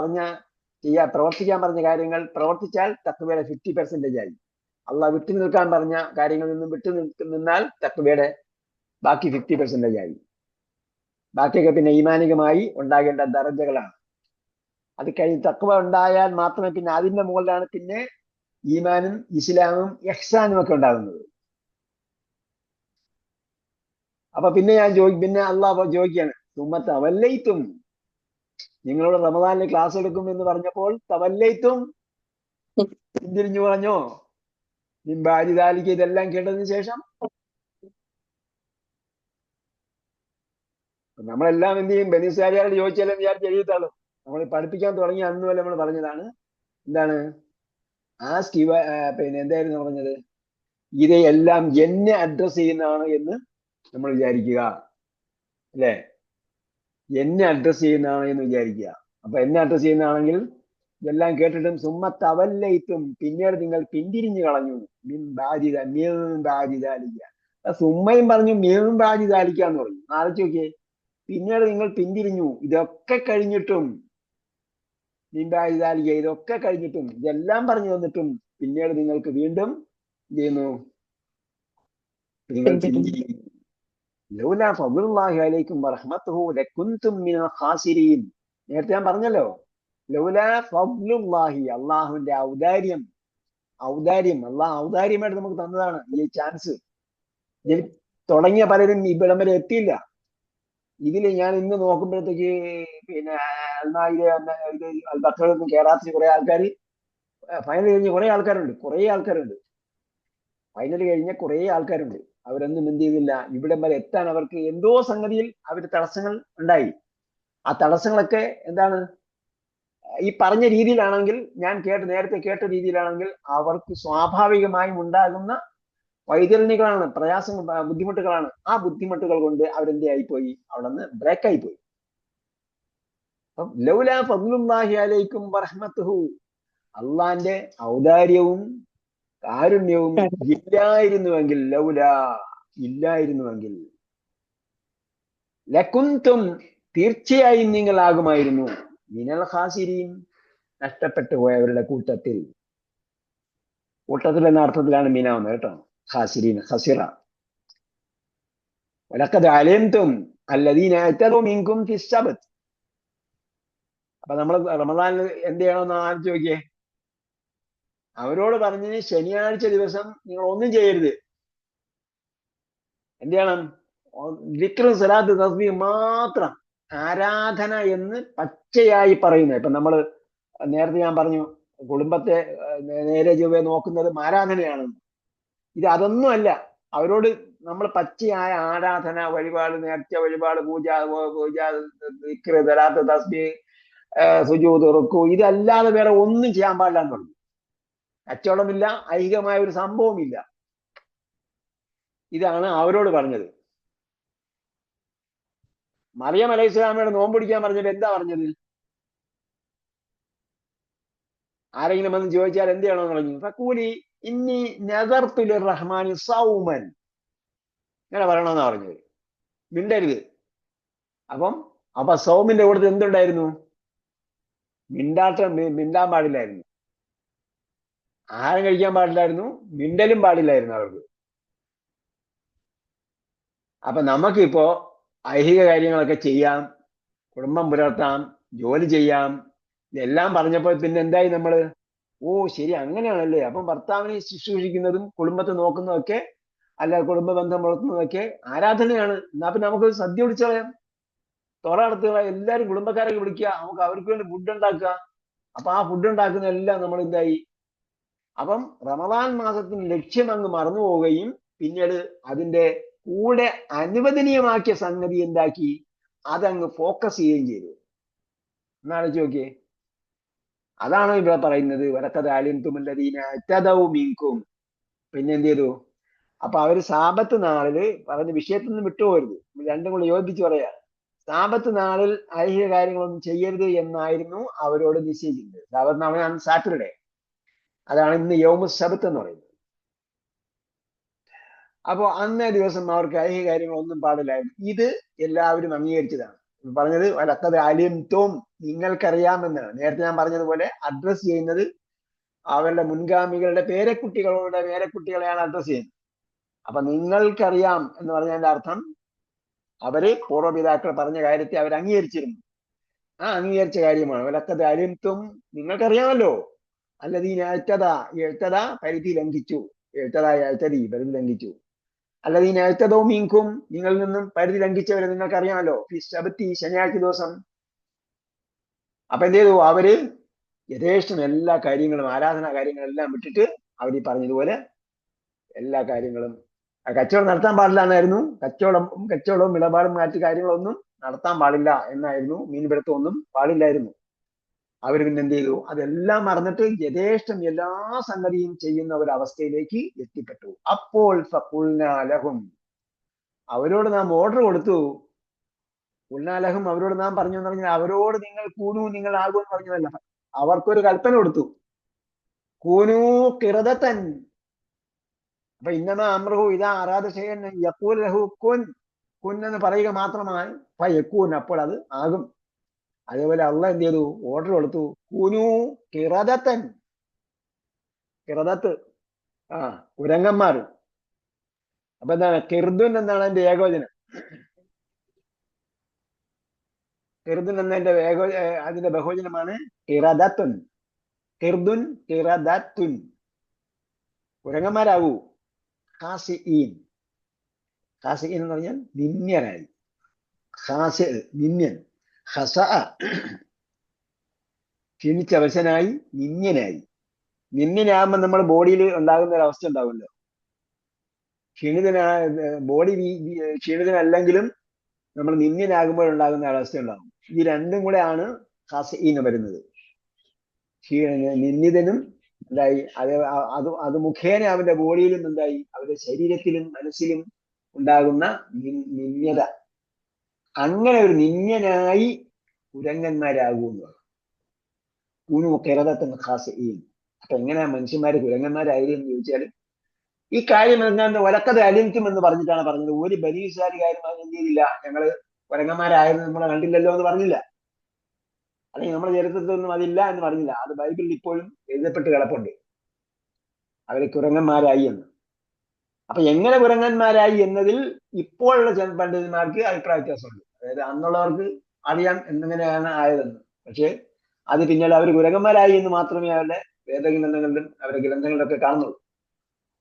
പ്രവർത്തിക്കാൻ പറഞ്ഞ കാര്യങ്ങൾ പ്രവർത്തിച്ചാൽ തഖ്വയുടെ 50% ആയി. അള്ളാഹ് വിട്ടു നിൽക്കാൻ പറഞ്ഞ കാര്യങ്ങളിൽ നിന്നും നിന്നാൽ തഖ്വയുടെ ബാക്കി 50% ആയി. ബാക്കിയൊക്കെ പിന്നെ ഈമാനികമായി ഉണ്ടാകേണ്ട ദറജകളാണ്. അത് കഴിഞ്ഞ് തഖ്വ ഉണ്ടായാൽ മാത്രമേ പിന്നെ അതിന്റെ മുകളിലാണ് പിന്നെ ഈമാനും ഇസ്ലാമും ഇഹ്സാനും ഒക്കെ ഉണ്ടാകുന്നത്. അപ്പൊ പിന്നെ പിന്നെ അള്ളാഹ് ചോദിക്കുകയാണ്, തവല്ലൈത്തും, നിങ്ങളോട് റമദാനിൽ ക്ലാസ് എടുക്കും എന്ന് പറഞ്ഞപ്പോൾ തവല്ലൈത്തും, പിന്തിരിഞ്ഞു പറഞ്ഞോ? നിമ്പാരിതാലിക്ക് ഇതെല്ലാം കേട്ടതിന് ശേഷം നമ്മളെല്ലാം എന്ത് ചെയ്യും? ബനീസ്കാരിയാരോട് ചോദിച്ചാലും വിചാരിച്ച് എഴുതിത്താളും. നമ്മൾ പഠിപ്പിക്കാൻ തുടങ്ങി അന്ന് വരെ നമ്മൾ പറഞ്ഞതാണ്, എന്താണ് പിന്നെ എന്തായിരുന്നു പറഞ്ഞത്? ഇതെല്ലാം എന്നെ അഡ്രസ് ചെയ്യുന്നതാണ് എന്ന് നമ്മൾ വിചാരിക്കുക, അല്ലെ? എന്നെ അഡ്രസ് ചെയ്യുന്നതാണ് എന്ന് വിചാരിക്കുക. അപ്പൊ എന്നെ അഡ്രസ് ചെയ്യുന്നതാണെങ്കിൽ ഇതെല്ലാം കേട്ടിട്ടും സുമ്മത്തവല്ലയിത്തും, പിന്നീട് നിങ്ങൾ പിന്തിരിഞ്ഞു കളഞ്ഞു. ബാധിതാലിക്ക. സുമ്മയും പറഞ്ഞു ബാധിതാലിക്കാന്ന് പറഞ്ഞു. ആലോചിച്ച് നോക്കിയേ, പിന്നീട് നിങ്ങൾ പിന്തിരിഞ്ഞു. ഇതൊക്കെ കഴിഞ്ഞിട്ടും ബാധിതാലിക്ക, ഇതൊക്കെ കഴിഞ്ഞിട്ടും, ഇതെല്ലാം പറഞ്ഞു തന്നിട്ടും പിന്നീട് നിങ്ങൾക്ക് വീണ്ടും എന്ത് ചെയ്യുന്നു? നിങ്ങൾ പിന്തിരിഞ്ഞു. ലൗലാ ഫദ്ലുല്ലാഹി അലൈക്കും വറഹ്മത്തുഹു ലകുൻതും മിനൽ ഖാസിരീൻ. നേരത്തെ ഞാൻ പറഞ്ഞല്ലോ, ലൗലാ ഫദ്ലുല്ലാഹി, അള്ളാഹുവിന്റെ ഔദാര്യം, അള്ളാഹ് ഔദാര്യമായിട്ട് നമുക്ക് തന്നതാണ് ഈ ചാൻസ്. ഇതിൽ തുടങ്ങിയ പലരും ഇവിടം വരെ എത്തിയില്ല. ഇതിൽ ഞാൻ ഇന്ന് നോക്കുമ്പോഴത്തേക്ക് പിന്നെ അൽബക്രൊന്നും കേറാത്ത കുറെ ആൾക്കാർ, ഫൈനൽ കഴിഞ്ഞ കുറെ ആൾക്കാരുണ്ട്. ഫൈനൽ കഴിഞ്ഞ കുറെ ആൾക്കാരുണ്ട്. അവരൊന്നും എന്ത് ചെയ്തില്ല, ഇവിടം വരെ എത്താൻ അവർക്ക് എന്തോ സംഗതിയിൽ അവര് തടസ്സങ്ങൾ ഉണ്ടായി. ആ തടസ്സങ്ങളൊക്കെ എന്താണ്? ഈ പറഞ്ഞ രീതിയിലാണെങ്കിൽ, ഞാൻ നേരത്തെ കേട്ട രീതിയിലാണെങ്കിൽ അവർക്ക് സ്വാഭാവികമായും ഉണ്ടാകുന്ന വൈതരണികളാണ്, പ്രയാസങ്ങൾ, ബുദ്ധിമുട്ടുകളാണ്. ആ ബുദ്ധിമുട്ടുകൾ കൊണ്ട് അവരെന്ത് ആയിപ്പോയി? അവിടെ നിന്ന് ബ്രേക്കായി പോയി. അപ്പം ലൗലാ ഫദ്ലുല്ലാഹി അലൈക്കും വറഹ്മത്തുഹു, അള്ളാന്റെ ഔദാര്യവും കാരുണ്യവും ഇല്ലായിരുന്നുവെങ്കിൽ, ഇല്ലായിരുന്നുവെങ്കിൽ, ലകുൻതും, തീർച്ചയായും നിങ്ങളാകുമായിരുന്നു, മിനൽ ഖാസിരീൻ, നഷ്ടപ്പെട്ടു പോയവരുടെ കൂട്ടത്തിൽ എന്ന അർത്ഥത്തിലാണ് മീനാവുന്നത് കേട്ടോ. ഖാസിരീൻ, ഖസിറ. വലഖദ് അലിംതും അല്ലദീന അഅ്തദു മിൻകും ഫിസ്സബ്ത്. അപ്പൊ നമ്മൾ റമദാനിൽ എന്ത് ചെയ്യണമെന്ന് ആലോചിച്ച് നോക്കിയേ. അവരോട് പറഞ്ഞ് ശനിയാഴ്ച ദിവസം നിങ്ങൾ ഒന്നും ചെയ്യരുത്. എന്ത് ചെയ്യണം? ദിക്റ്, സ്വലാത്ത്, തസ്ബീഹ് മാത്രം, ആരാധന എന്ന് പച്ചയായി പറയുന്നത്. ഇപ്പൊ നമ്മൾ നേരത്തെ ഞാൻ പറഞ്ഞു, കുടുംബത്തെ നേരെ ചൊവ്വേ നോക്കുന്നതും ആരാധനയാണെന്ന്. അതൊന്നും അല്ല. അവരോട് നമ്മൾ പച്ചയായ ആരാധന, വഴിപാട്, നേർച്ച വഴിപാട്, പൂജ, ദിക്റ്, സ്വലാത്ത്, തസ്ബീഹ്, സുജൂദ്, റുക്കൂ, ഇതല്ലാതെ വേറെ ഒന്നും ചെയ്യാൻ പാടില്ല എന്ന് പറഞ്ഞു. കച്ചവടമില്ല, ഐഹികമായ ഒരു സംഭവമില്ല. ഇതാണ് അവരോട് പറഞ്ഞത്. മറിയം അലൈഹി സ്വലാമയോട് നോമ്പ് പിടിക്കാൻ പറഞ്ഞത് എന്താ പറഞ്ഞത്? ആരെങ്കിലും വന്ന് ചോദിച്ചാൽ എന്ത് ചെയ്യണമെന്ന് പറഞ്ഞു? ഫഖൂലി ഇന്നി നദർതു ലിർറഹ്മാനി സൗമൻ, ഇങ്ങനെ പറയണമെന്നാ പറഞ്ഞത്. മിണ്ടരുത്. അപ്പൊ സൗമിന്റെ കൂട്ടത്തിൽ എന്തുണ്ടായിരുന്നു? മിണ്ടാൻ പാടില്ലായിരുന്നു, ആഹാരം കഴിക്കാൻ പാടില്ലായിരുന്നു, മിണ്ടലും പാടില്ലായിരുന്നു അവർക്ക്. അപ്പൊ നമുക്കിപ്പോ ഐഹിക കാര്യങ്ങളൊക്കെ ചെയ്യാം, കുടുംബം പുലർത്താം, ജോലി ചെയ്യാം, ഇതെല്ലാം പറഞ്ഞപ്പോൾ പിന്നെ എന്തായി നമ്മള്? ഓ ശരി, അങ്ങനെയാണല്ലേ. അപ്പം ഭർത്താവിനെ ശുശ്രൂഷിക്കുന്നതും കുടുംബത്തെ നോക്കുന്നതൊക്കെ, അല്ല കുടുംബ ബന്ധം പുലർത്തുന്നതൊക്കെ ആരാധനയാണ്. എന്നാ പിന്നെ നമുക്ക് സദ്യ വിളിച്ചു കളയാം, തുറ നടത്തുക, എല്ലാവരും കുടുംബക്കാരൊക്കെ വിളിക്കുക, നമുക്ക് അവർക്ക് വേണ്ടി ഫുഡ് ഉണ്ടാക്കുക. അപ്പൊ ആ ഫുഡ് ഉണ്ടാക്കുന്ന എല്ലാം നമ്മൾ എന്തായി? അപ്പം റമദാൻ മാസത്തിന് ലക്ഷ്യം അങ്ങ് മറന്നു പോവുകയും പിന്നീട് അതിന്റെ കൂടെ അനുവദനീയമാക്കിയ സംഗതി എന്താക്കി? അതങ്ങ് ഫോക്കസ് ചെയ്യുകയും ചെയ്തു. എന്നാലോചിച്ച് നോക്കിയേ. അതാണ് ഇവിടെ പറയുന്നത് വലക്കത് അലിംതും. പിന്നെ എന്ത് ചെയ്തു? അപ്പൊ അവര് സാബത്ത് നാളില് പറഞ്ഞ വിഷയത്തിൽ നിന്ന് വിട്ടുപോകരുത്, രണ്ടും കൂടെ യോജിച്ച് പറയാ. സാബത്ത് നാളിൽ ഐഹിക കാര്യങ്ങളൊന്നും ചെയ്യരുത് എന്നായിരുന്നു അവരോട് നിശ്ചയിക്കുന്നത്. സാബത്ത് നാളാണ് സാറ്റർഡേ, അതാണ് ഇന്ന് യൗമു സബത്ത് എന്ന് പറയുന്നത്. അപ്പോ അന്നേ ദിവസം അവർക്ക് ഐഹിക കാര്യങ്ങളൊന്നും പാടില്ലായിരുന്നു. ഇത് എല്ലാവരും അംഗീകരിച്ചതാണ്. പറഞ്ഞത് വലക്കത് അലിംതും, നിങ്ങൾക്കറിയാമെന്നാണ്. നേരത്തെ ഞാൻ പറഞ്ഞതുപോലെ അഡ്രസ് ചെയ്യുന്നത് അവരുടെ മുൻഗാമികളുടെ പേരക്കുട്ടികളെയാണ് അഡ്രസ് ചെയ്യുന്നത്. അപ്പൊ നിങ്ങൾക്കറിയാം എന്ന് പറഞ്ഞതിന്റെ അർത്ഥം അവര് പൂർവ്വപിതാക്കൾ പറഞ്ഞ കാര്യത്തെ അവർ അംഗീകരിച്ചിരുന്നു. ആ അംഗീകരിച്ച കാര്യമാണ് വലക്കത് അലിംതും, നിങ്ങൾക്കറിയാമല്ലോ. അല്ലദീന എഴുത്തത പരിധി ലംഘിച്ചു, പരിധി ലംഘിച്ചു. അല്ലദീന എഴുത്തതോ മീൻകും, നിങ്ങളിൽ നിന്നും പരിധി ലംഘിച്ചവരെ നിങ്ങൾക്കറിയാമല്ലോ. സബത്തി, ശനിയാഴ്ച ദിവസം. അപ്പൊ എന്ത് ചെയ്തു? അവര് യഥേഷ്ടം എല്ലാ കാര്യങ്ങളും, ആരാധനാ കാര്യങ്ങളെല്ലാം വിട്ടിട്ട് അവർ ഈ പറഞ്ഞതുപോലെ എല്ലാ കാര്യങ്ങളും, കച്ചവടം നടത്താൻ പാടില്ല എന്നായിരുന്നു. കച്ചവടവും ഇടപാടും മറ്റു കാര്യങ്ങളൊന്നും നടത്താൻ പാടില്ല എന്നായിരുന്നു. മീൻപിടുത്തമൊന്നും പാടില്ലായിരുന്നു. അവർ പിന്നെ എന്ത് ചെയ്തു? അതെല്ലാം മറന്നിട്ട് യഥേഷ്ടം എല്ലാ സംഗതിയും ചെയ്യുന്ന ഒരു അവസ്ഥയിലേക്ക് എത്തിപ്പെട്ടു. അപ്പോൾ ഫഖുൽനാലഹും, അവരോട് നാം ഓർഡർ കൊടുത്തു. ഉൽനാലഹും, അവരോട് നാം പറഞ്ഞു എന്ന് പറഞ്ഞാൽ അവരോട് നിങ്ങൾ കൂനു, നിങ്ങൾ ആകുമെന്ന് പറഞ്ഞതല്ല, അവർക്കൊരു കൽപ്പന കൊടുത്തു. കൂനു ഖിറദതൻ. അപ്പൊ ഇന്നമ അമ്രുഹു ഇദാ അറാദ ശൈഅൻ യഖൂൽ ലഹു കുൻ, കുൻ എന്ന് പറയുക മാത്രമാണ് ഫയകൂൻ, അപ്പോൾ അത് ആകും. അതേപോലെ അള്ളാഹ് എന്ത് ചെയ്തു? ഓർഡർ കൊടുത്തു. കൂനു ഖിറദതൻ, ഖിറദത്ത് കുരങ്ങന്മാർ. അപ്പൊ എന്താണ് ഖിർദുൻ എന്നാണ് അതിന്റെ ഏകോചനം. ഖിർദുൻ എന്നതിന്റെ അതിന്റെ ബഹുവചനമാണ് ഖിറദത്തുൻ. ഖിർദുൻ ഖിറദത്തുൻ, കുരങ്ങന്മാരാകൂ. ഖാസിഈൻ, ഖാസിഈൻ എന്ന് പറഞ്ഞാൽ നിന്ദ്യനായി. ഖാസി നിന്ദ്യൻ, ഖസഅ ക്ഷീണിച്ചവശനായി, നിന്ദ്യനായി. നിന്ദ്യനാകുമ്പോൾ നമ്മുടെ ബോഡിയിൽ ഉണ്ടാകുന്ന ഒരു അവസ്ഥ ഉണ്ടാവുമല്ലോ. ബോഡി ക്ഷീണിതനല്ലെങ്കിലും നമ്മൾ നിന്ദ്യനാകുമ്പോൾ ഉണ്ടാകുന്ന അവസ്ഥ ഉണ്ടാകും. ഈ രണ്ടും കൂടെ ആണ് ഖാസിഈൻ വരുന്നത്. നിന്ദിതനും എന്തായി, അത് മുഖേന അവന്റെ ബോഡിയിലും എന്തായി, അവരുടെ ശരീരത്തിലും മനസ്സിലും ഉണ്ടാകുന്ന നിന്ദ്യത. അങ്ങനെ ഒരു നിന്ദ്യനായി കുരങ്ങന്മാരാകുമെന്ന് പറഞ്ഞു. കൂനു ഖിറദതൻ ഖാസിഈൻ. അപ്പൊ എങ്ങനെയാ മനുഷ്യന്മാര് കുരങ്ങന്മാരായി എന്ന് ചോദിച്ചാൽ, ഈ കാര്യം എന്താണെന്ന് വലക്കത് അലിംതും എന്ന് പറഞ്ഞിട്ടാണ് പറഞ്ഞത്. ഒരു ബനീ ഇസ്രായേൽക്കാരും എന്ത് ചെയ്തില്ല, ഞങ്ങള് കുരങ്ങന്മാരായിരുന്നു നമ്മളെ കണ്ടില്ലല്ലോ എന്ന് പറഞ്ഞില്ല. അല്ലെങ്കിൽ നമ്മുടെ ചരിത്രത്തിലൊന്നും അതില്ല എന്ന് പറഞ്ഞില്ല. അത് ബൈബിളിൽ ഇപ്പോഴും എഴുതപ്പെട്ട് കിടപ്പുണ്ട്, അവര് കുരങ്ങന്മാരായി എന്ന്. അപ്പൊ എങ്ങനെ കുരങ്ങന്മാരായി എന്നതിൽ ഇപ്പോഴുള്ള പണ്ഡിതന്മാർക്ക് അഭിപ്രായ വ്യത്യാസമുണ്ട്. അതായത് അന്നുള്ളവർക്ക് അറിയാം എന്നെങ്ങനെയാണ് ആയതെന്ന്. പക്ഷെ അത് പിന്നീട് അവർ കുരങ്ങന്മാരായി എന്ന് മാത്രമേ അവരുടെ വേദഗ്രന്ഥങ്ങളിലും അവരുടെ ഗ്രന്ഥങ്ങളിലൊക്കെ കാണുന്നുള്ളൂ.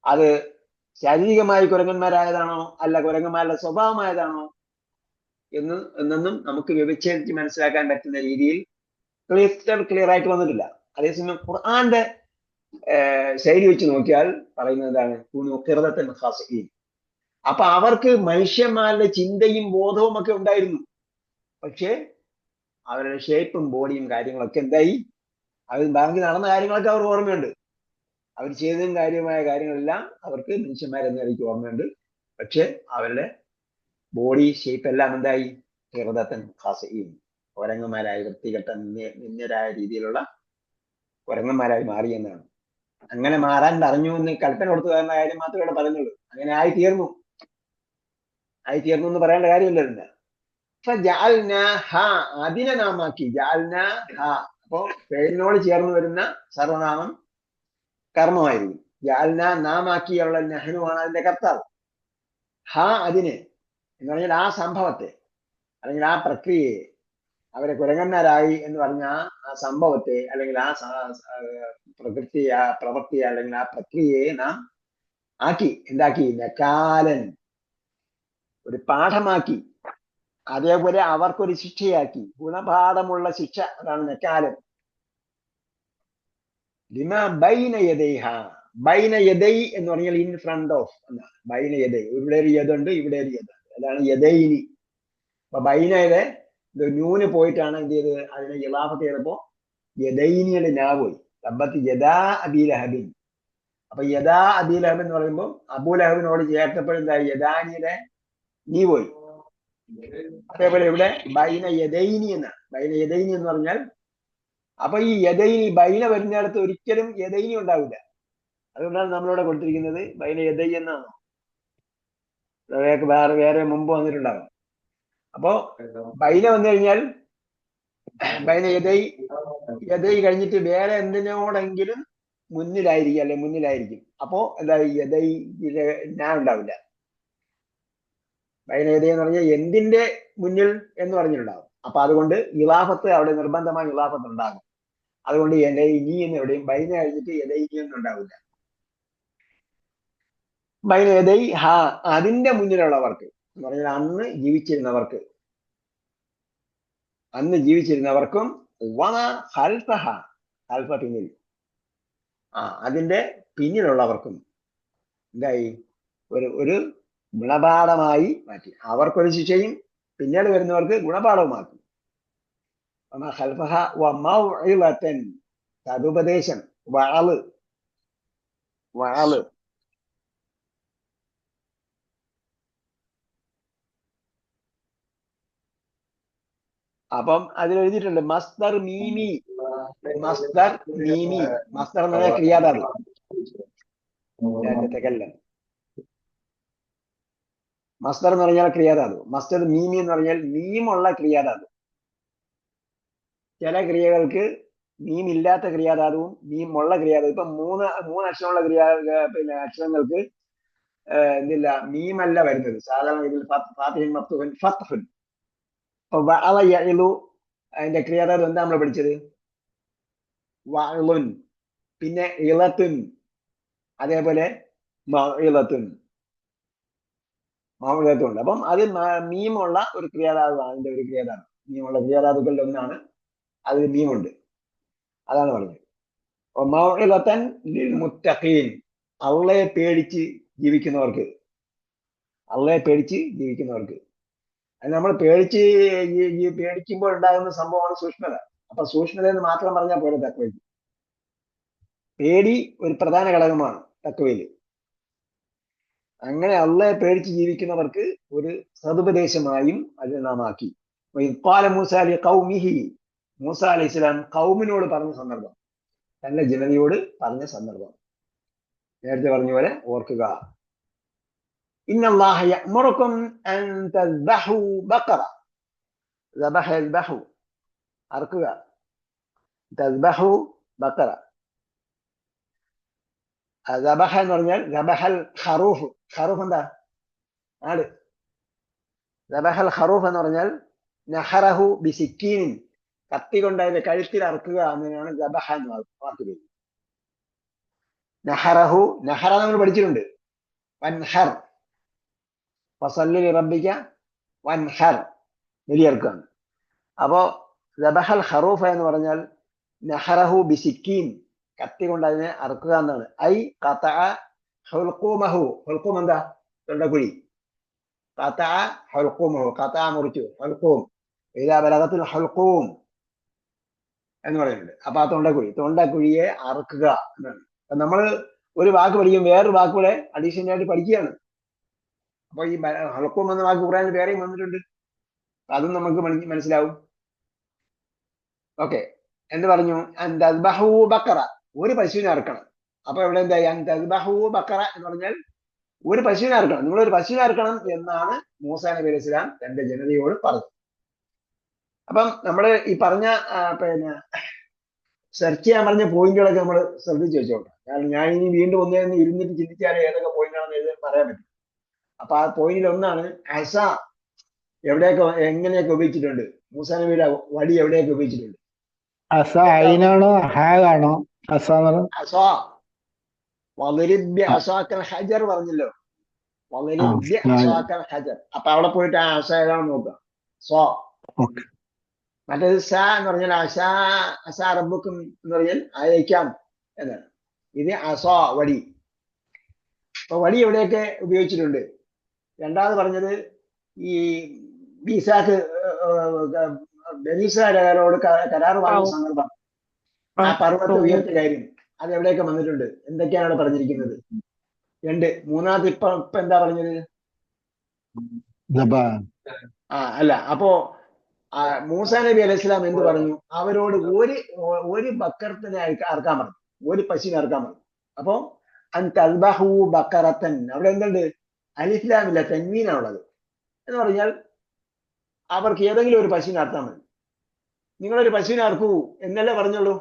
അത് ശാരീരികമായി കുരങ്ങന്മാരായതാണോ അല്ല കുരങ്ങന്മാരുടെ സ്വഭാവമായതാണോ എന്നൊന്നും നമുക്ക് വിവരിച്ച് മനസ്സിലാക്കാൻ പറ്റുന്ന രീതിയിൽ ക്ലിയർ ആയിട്ട് വന്നിട്ടില്ല. അതേസമയം ഖുർആന്റെ ശൈലി വെച്ച് നോക്കിയാൽ പറയുന്നതാണ് ഖിറദതൻ ഖാസിഈൻ. അപ്പൊ അവർക്ക് മനുഷ്യന്മാരുടെ ചിന്തയും ബോധവും ഒക്കെ ഉണ്ടായിരുന്നു. പക്ഷെ അവരുടെ ഷേപ്പും ബോഡിയും കാര്യങ്ങളൊക്കെ എന്തായി, അവർ ബാങ്കിൽ നടന്ന കാര്യങ്ങളൊക്കെ അവർക്ക് ഓർമ്മയുണ്ട്. അവർ ചെയ്തതും കാര്യമായ കാര്യങ്ങളെല്ലാം അവർക്ക് മനുഷ്യന്മാരെന്ന എനിക്ക് ഓർമ്മയുണ്ട്. പക്ഷെ അവരുടെ ബോഡി ഷേപ്പ് എല്ലാം എന്തായി, ഖിറദതൻ ഖാസിഈൻ, കുരങ്ങന്മാരായി, വൃത്തികെട്ട നിന്ദ്യരായ രീതിയിലുള്ള കുരങ്ങന്മാരായി മാറി എന്നാണ്. അങ്ങനെ മാറാൻ പറഞ്ഞു എന്ന് കൽപ്പന കൊടുത്തു എന്ന കാര്യം മാത്രമേ ഇവിടെ പറയുന്നുള്ളൂ. അങ്ങനെ ആയിത്തീർന്നു എന്ന് പറയേണ്ട കാര്യമില്ല. അതിനെ നാം ആക്കി. അപ്പോ പേരിനോട് ചേർന്ന് വരുന്ന സർവനാമം കർമ്മമായിരിക്കും. ജാൽന നാം ആക്കിയുള്ള നെഹ്നുവാണ് അതിന്റെ കർത്താവ്. അതിനെ എന്ന് പറഞ്ഞാൽ ആ സംഭവത്തെ അല്ലെങ്കിൽ ആ പ്രക്രിയയെ, അവരെ കുരങ്ങന്മാരായി എന്ന് പറഞ്ഞ ആ സംഭവത്തെ അല്ലെങ്കിൽ ആ പ്രവൃത്തിയെ അല്ലെങ്കിൽ ആ പ്രക്രിയയെ നാം ആക്കി. എന്താക്കി? നക്കാലൻ, ഒരു പാഠമാക്കി. അതേപോലെ അവർക്കൊരു ശിക്ഷയാക്കി, ഗുണപാഠമുള്ള ശിക്ഷ. അതാണ് നക്കാലൻ. ലിമ ബൈന യദൈഹ. ബൈന യദൈ എന്ന് പറഞ്ഞാൽ ഇൻ ഫ്രണ്ട് ഓഫ് എന്നാണ്. ബൈന യദൈ, ഇവിടെ ഒരു യദുണ്ട്, ഇവിടെ ഒരു യദുണ്ട്. അതാണ് യദൈനി. അപ്പൊ ബൈനയിലെ ന്യൂന് പോയിട്ടാണ് എന്ത് ചെയ്ത് അതിനെ ഇളാഫത്ത് ചെയ്തപ്പോ യദൈനിയുടെ നാ പോയി. തബ്ബത്ത് യദാ അബീ ലഹബിൻ. അപ്പൊ യദാ അബീ ലഹബ് എന്ന് പറയുമ്പോൾ അബൂ ലഹബിനോട് ചേർത്തപ്പോഴെന്തായി? യദാനിയുടെ നീ പോയി. അതേപോലെ ഇവിടെ ബൈന യദൈനി എന്നാണ്. ബൈന യദൈനി എന്ന് പറഞ്ഞാൽ അപ്പൊ ഈ യദൈനി ബൈന വരുന്നിടത്ത് ഒരിക്കലും യദൈനി ഉണ്ടാവില്ല. അതുകൊണ്ടാണ് നമ്മളിവിടെ കൊടുത്തിരിക്കുന്നത് ബൈന യദൈ എന്നാണ്. വേറെ മുമ്പ് വന്നിട്ടുണ്ടാകും. അപ്പോ ബൈന വന്നു കഴിഞ്ഞാൽ ബൈന യദൈ കഴിഞ്ഞിട്ട് വേറെ എന്തിനോടെങ്കിലും മുന്നിലായിരിക്കും, അല്ലെ മുന്നിലായിരിക്കും. അപ്പോ എന്താ യദൈ ഞാൻ ഉണ്ടാവില്ല. ബൈന യദൈ എന്ന് പറഞ്ഞാൽ എന്തിന്റെ മുന്നിൽ എന്ന് പറഞ്ഞിട്ടുണ്ടാകും. അപ്പൊ അതുകൊണ്ട് ഇലാഫത്ത് അവിടെ നിർബന്ധമായി ഇലാഫത്ത് ഉണ്ടാകും. അതുകൊണ്ട് യദൈനി എന്ന് എവിടെയും ബൈന കഴിഞ്ഞിട്ട് യദൈനി ഒന്നും ഉണ്ടാവില്ല. ബൈന യദൈ ഹാ അതിന്റെ മുന്നിലുള്ളവർക്ക് എന്ന് പറഞ്ഞാൽ അന്ന് ജീവിച്ചിരുന്നവർക്കും ഹൽഫ പിന്നിൽ അതിന്റെ പിന്നിലുള്ളവർക്കും എന്തായി? ഒരു ഗുണപാഠമായി മാറ്റി. അവർക്കൊരു ശിക്ഷയും പിന്നീട് വരുന്നവർക്ക് ഗുണപാഠവുമാക്കി. സതുപദേശം, വഅള്. അപ്പം അതിൽ എഴുതിയിട്ടുണ്ട് മസ്ദർ മീമി. മസ്ദർ എന്ന് പറഞ്ഞാൽ ക്രിയാധാതു. മസ്ദർ എന്ന് പറഞ്ഞാൽ ക്രിയാധാതു. മസ്ദർ മീമി എന്ന് പറഞ്ഞാൽ മീമുള്ള ക്രിയാധാതു. ചില ക്രിയകൾക്ക് മീമില്ലാത്ത ക്രിയാധാതുവും മീമുള്ള ക്രിയാധാതു. ഇപ്പൊ മൂന്ന് അക്ഷരമുള്ള അക്ഷരങ്ങൾക്ക് എന്തില്ല, മീമല്ല വരുന്നത്. സാധാരണ ഇതിൽ ഫാത്തിഹൻ, മഫ്തൂഹൻ, ഫത്ഹുൻ. അപ്പൊ വഅള യഇലു അതിന്റെ ക്രിയാധാതു എന്താ നമ്മൾ പഠിച്ചത്? വഅളുൻ. പിന്നെ ഇളത്തുൻ, അതേപോലെ മൗഇളത്തുൻ ഉണ്ട്. അപ്പം അത് മീമുള്ള ഒരു ക്രിയാധാതു. അതിന്റെ ഒരു ക്രിയാധാതു, മീമുള്ള ക്രിയാധാതുക്കളിൽ ഒന്നാണ്. അതിൽ മീമുണ്ട്. അതാണ് പറഞ്ഞത്. മൗഇളത്തൻ ലിൽ മുത്തഖീൻ, അള്ളയെ പേടിച്ച് ജീവിക്കുന്നവർക്ക്. അത് നമ്മൾ പേടിക്കുമ്പോൾ ഉണ്ടാകുന്ന സംഭവമാണ് സൂക്ഷ്മത. അപ്പൊ സൂക്ഷ്മത എന്ന് മാത്രം പറഞ്ഞാൽ പോലെ തക്വയിൽ പേടി ഒരു പ്രധാന ഘടകമാണ് തക്വയിൽ. അങ്ങനെ അള്ളയെ പേടിച്ച് ജീവിക്കുന്നവർക്ക് ഒരു സതുപദേശമായും അത് നാം ആക്കി. മൂസ അലൈഹി സ്വലാം കൗമിനോട് പറഞ്ഞ സന്ദർഭം, തന്റെ ജനതയോട് പറഞ്ഞ സന്ദർഭം നേരത്തെ പറഞ്ഞ പോലെ ഓർക്കുക. ഇന്നല്ലാഹ യഅ്മുറുകും അൻ തസ്ബഹു ബഖറ. ദബഹ യസ്ബഹു, അറുക്കുക. തസ്ബഹു ബഖറ. ദബഹ എന്ന് പറഞ്ഞാൽ ദബഹൽ ഖറൂഫ്. ഖറൂഫ് എന്താ? ആട്. ദബഹൽ ഖറൂഫ് എന്ന് പറഞ്ഞാൽ നഹറഹു ബിസിക്കീൻ, കത്തി കൊണ്ട് അതിന്റെ കഴുത്തിൽ അറുക്കുക എന്നതിനാണ് ദബഹ എന്ന് വാക്ക് പേര്. നഹറഹു, നഹറ നമ്മൾ പഠിച്ചിട്ടുണ്ട്. വൻഹർ, ഫസല്ലി ലിറബ്ബിക വൻഹർ, ബലിയറുക്കാണ്. അപ്പോ ദബഹൽ ഖറൂഫ എന്ന് പറഞ്ഞാൽ നഹറഹു ബിസിക്കീൻ, കത്തി കൊണ്ട് അതിനെ അറുക്കുക എന്നാണ്. ഐ ഖതഅ ഹുൽഖൂമഹു. ഹുൽഖൂം എന്താ? തൊണ്ടക്കുഴി. ഖതഅ ഹുൽഖൂമഹു, ഖതഅ മുറിച്ചു. ഹുൽഖൂം ഇദാ ബലഗത്തുൽ ഹുൽഖൂം എന്ന് പറയുന്നുണ്ട്. അപ്പൊ ആ തൊണ്ടക്കുഴിയെ അറുക്കുക എന്നാണ്. നമ്മൾ ഒരു വാക്ക് പഠിക്കും, വേറൊരു വാക്കുകൂടെ അഡീഷണൽ ആയിട്ട് പഠിക്കുകയാണ്. അപ്പൊ ഈ ഹുൽഖൂം എന്ന വാക്ക് ഖുർആനിൽ വേറെയും വന്നിട്ടുണ്ട്. അതും നമുക്ക് മനസ്സിലാവും. ഓക്കെ, എന്ത് പറഞ്ഞു? അൻതസ്ബഹു ബഖറ, ഒരു പശുവിനെ അറുക്കണം. അപ്പൊ ഇവിടെ എന്തായി? അൻതസ്ബഹു ബഖറ എന്ന് പറഞ്ഞാൽ ഒരു പശുവിനെ അറുക്കണം. നിങ്ങളൊരു പശുവിനെ അറുക്കണം എന്നാണ് മൂസാ നബി അലൈഹി സ്വലാം തന്റെ ജനതയോട് പറഞ്ഞത്. അപ്പം നമ്മള് ഈ പറഞ്ഞ സെർച്ച് ചെയ്യാൻ പറഞ്ഞ പോയിന്റുകളൊക്കെ നമ്മൾ ശ്രദ്ധിച്ചു വെച്ചോട്ടെ. കാരണം ഞാൻ ഇനി വീണ്ടും ഒന്നേന്ന് ഇരുന്നിട്ട് ചിന്തിച്ചാലേ ഏതൊക്കെ പോയിന്റാണെന്ന് എഴുതാൻ പറയാൻ പറ്റും. അപ്പൊ ആ പോയിന്റിൽ ഒന്നാണ് അസ എവിടെയൊക്കെ എങ്ങനെയൊക്കെ ഉപയോഗിച്ചിട്ടുണ്ട്. മൂസാ നബിയുടെ വടി എവിടെയൊക്കെ ഉപയോഗിച്ചിട്ടുണ്ട്? അസ അയിനാണോ ഹാഗാണോ? അസ ഹജർ പറഞ്ഞല്ലോ. ഹജർ. അപ്പൊ അവിടെ പോയിട്ട് ആ അസ ഏതാണെന്ന് നോക്കുക. സോ. മറ്റേത് സ എന്ന് പറഞ്ഞാൽ അസ റബ്ബുക്കും എന്ന് പറഞ്ഞാൽ അയക്കാം എന്നാണ്. ഇത് അസ, വടി. അപ്പൊ വടി എവിടെയൊക്കെ ഉപയോഗിച്ചിട്ടുണ്ട്? രണ്ടാമത് പറഞ്ഞത് ഈ ബീസാക്ക് ബനീസാരോട് കരാർ പറഞ്ഞ സന്ദർഭം. ആ പർവ്വത്തെ ഉയർത്തിയ കാര്യം അത് എവിടെയൊക്കെ വന്നിട്ടുണ്ട്, എന്തൊക്കെയാണ് അവിടെ പറഞ്ഞിരിക്കുന്നത്? മൂന്നാമത് ഇപ്പൊ എന്താ പറഞ്ഞത്? ജബാൻ. അല്ല, അപ്പോ മൂസാ നബി അലൈഹി സ്വലാം എന്ത് പറഞ്ഞു? അവരോട് ഒരു ബക്കറത്തിനെ അറക്കാൻ പറഞ്ഞു, ഒരു പശുവിനെ അറക്കാൻ പറഞ്ഞു. അപ്പോ അൻതൽബഹു ബക്കറത്തൻ, അവിടെ എന്തുണ്ട്? അലിഫ്ലാമില്ല, തെൻവീനാണുള്ളത്. എന്ന് പറഞ്ഞാൽ അവർക്ക് ഏതെങ്കിലും ഒരു പശുവിനെ അറക്കാൻ മതി. നിങ്ങളൊരു പശുവിനെ അറക്കൂ എന്നല്ലേ പറഞ്ഞുള്ളൂ.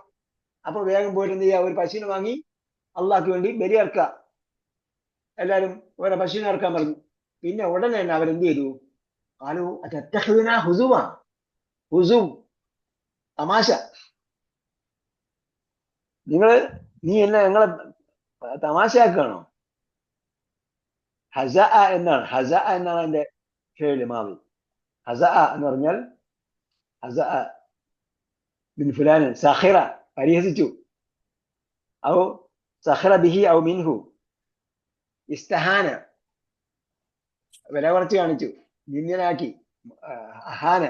അപ്പൊ വേഗം പോയിട്ട് എന്ത് ചെയ്യുക? ഒരു പശുവിനെ വാങ്ങി അള്ളാഹ്ക്ക് വേണ്ടി ബലി അറക്കുക. എല്ലാരും ഓരോ പശുവിനെ അറക്കാൻ പറഞ്ഞു. പിന്നെ ഉടനെ തന്നെ അവരെന്ത് ചെയ്തു? ഹുസു, തമാശ. നീ ഞങ്ങളെ തമാശയാക്കുകയാണോ? ഹസ എന്നാണ് എന്റെ ഫേല് മാവി. ഹസ എന്ന് പറഞ്ഞാൽ ഹസ ബിൻ ഫുലാൻ സഖിറ, പരിഹസിച്ചു. ഔ സഖിറ ബിഹി ഔ മിൻഹു ഇസ്തഹാന, വില കുറച്ച് കാണിച്ചു, നിന്ദനാക്കി, അഹാന